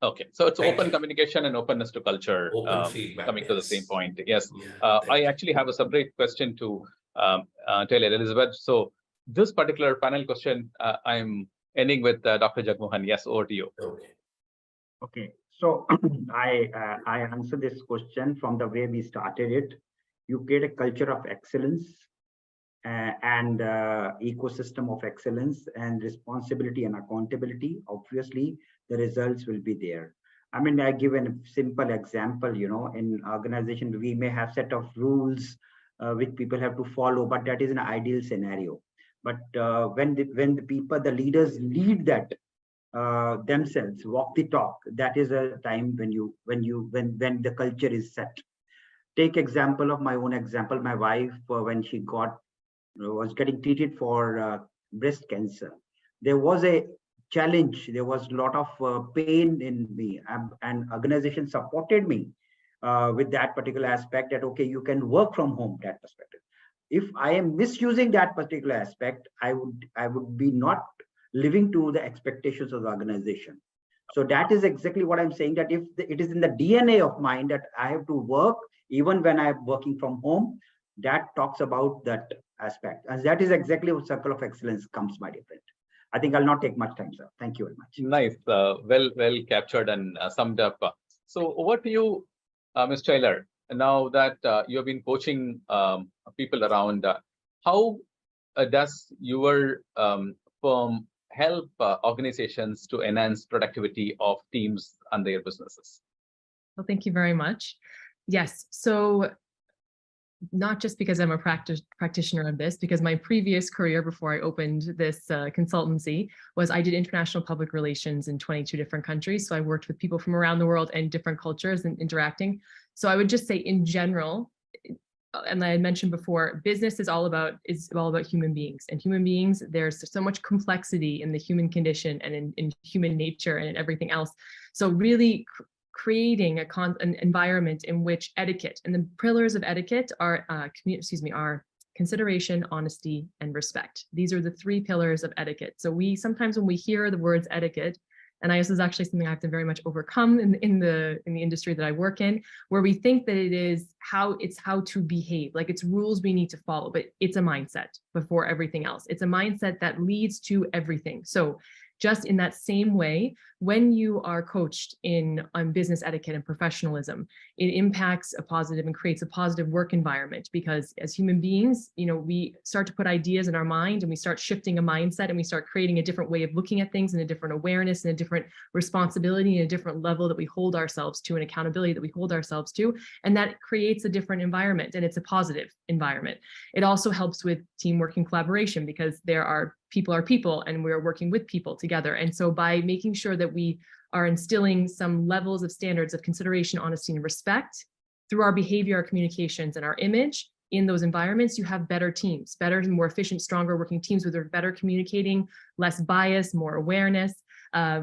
Okay, so it's open communication and openness to culture. Open feedback, coming to the same point. Yes, Yeah, I actually have a separate question to Taylor Elizabeth. So this particular panel question, I'm ending with Dr. Jagmohan. Yes, over to you. Okay. So I answer this question from the way we started it. You create a culture of excellence and ecosystem of excellence and responsibility and accountability. Obviously, the results will be there. I mean, I give a simple example. In organization, we may have set of rules which people have to follow, but that is an ideal scenario. But when the leaders lead that themselves, walk the talk, that is a time when the culture is set. Take example of my own example. My wife, when she was getting treated for breast cancer, there was a challenge. There was a lot of pain in me, and organization supported me with that particular aspect. That okay, you can work from home. That perspective. If I am misusing that particular aspect, I would be not living to the expectations of the organization. So that is exactly what I'm saying, that if it is in the DNA of mine that I have to work even when I'm working from home, that talks about that aspect. And that is exactly what circle of excellence comes, my dear friend. I think I'll not take much time, sir. Thank you very much. Nice, well captured and summed up. So over to you, Ms. Taylor. Now that you have been coaching people around, how does your firm help organizations to enhance productivity of teams and their businesses? Well, thank you very much. Yes, so not just because I'm a practitioner of this, because my previous career before I opened this consultancy was I did international public relations in 22 different countries. So I worked with people from around the world and different cultures and interacting. So I would just say in general, and I had mentioned before, business is all about human beings, and human beings, there's so much complexity in the human condition and in human nature and in everything else. So really creating an environment in which etiquette, and the pillars of etiquette are consideration, honesty, and respect. These are the three pillars of etiquette. So we sometimes, when we hear the words etiquette, and this is actually something I have to very much overcome in the industry that I work in, where we think that it's how to behave, like it's rules we need to follow, but it's a mindset before everything else. It's a mindset that leads to everything. So just in that same way, when you are coached on business etiquette and professionalism, it impacts a positive and creates a positive work environment, because as human beings, we start to put ideas in our mind and we start shifting a mindset and we start creating a different way of looking at things and a different awareness and a different responsibility and a different level that we hold ourselves to and accountability that we hold ourselves to. And that creates a different environment, and it's a positive environment. It also helps with teamwork and collaboration, because people are people and we're working with people together. And so by making sure that we are instilling some levels of standards of consideration, honesty, and respect through our behavior, our communications, and our image in those environments, you have better teams, better and more efficient, stronger working teams with better communicating, less bias, more awareness,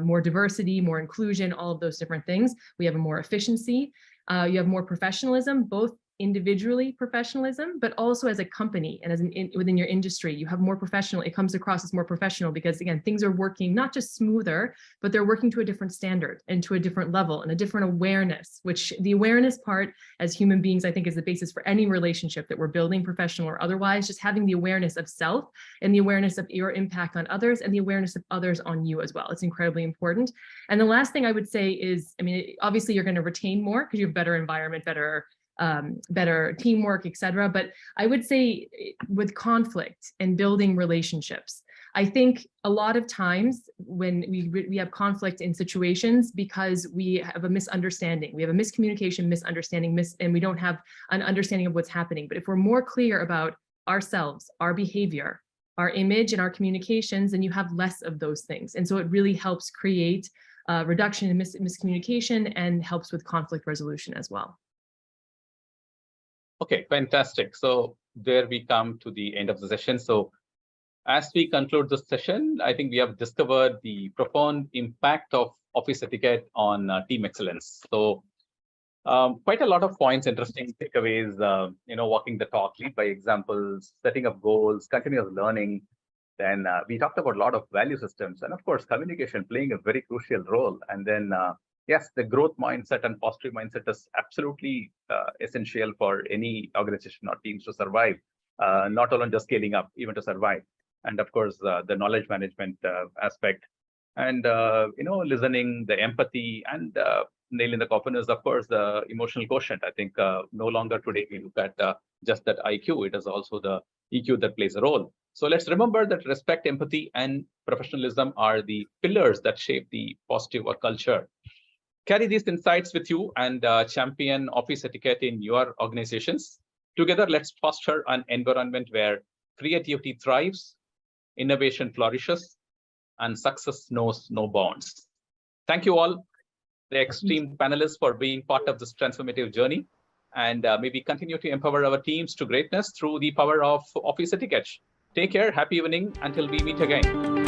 more diversity, more inclusion, all of those different things. We have a more efficiency. You have more professionalism, both individually professionalism, but also as a company and within your industry, you have more professional. It comes across as more professional because, again, things are working not just smoother, but they're working to a different standard and to a different level and a different awareness, which the awareness part as human beings, I think, is the basis for any relationship that we're building, professional or otherwise. Just having the awareness of self and the awareness of your impact on others and the awareness of others on you as well. It's incredibly important. And the last thing I would say is, obviously you're going to retain more because you have better environment, better teamwork, etc. But I would say with conflict and building relationships, I think a lot of times when we have conflict in situations because we have a misunderstanding, we have a miscommunication, misunderstanding, and we don't have an understanding of what's happening. But if we're more clear about ourselves, our behavior, our image, and our communications, then you have less of those things. And so it really helps create a reduction in miscommunication and helps with conflict resolution as well. Okay, fantastic. So there we come to the end of the session. So as we conclude this session, I think we have discovered the profound impact of office etiquette on team excellence. So quite a lot of points, interesting takeaways, walking the talk, lead by examples, setting up goals, continuous learning. Then we talked about a lot of value systems, and of course, communication playing a very crucial role. And then yes, the growth mindset and positive mindset is absolutely essential for any organization or teams to survive, not alone just scaling up, even to survive. And of course, the knowledge management aspect, and listening, the empathy, and nail in the coffin is, of course, the emotional quotient. I think no longer today we look at just that IQ. It is also the EQ that plays a role. So let's remember that respect, empathy, and professionalism are the pillars that shape the positive work culture. Carry these insights with you and champion office etiquette in your organizations. Together, let's foster an environment where creativity thrives, innovation flourishes, and success knows no bounds. Thank you all, the esteemed panelists, for being part of this transformative journey. And may we continue to empower our teams to greatness through the power of office etiquette. Take care. Happy evening until we meet again.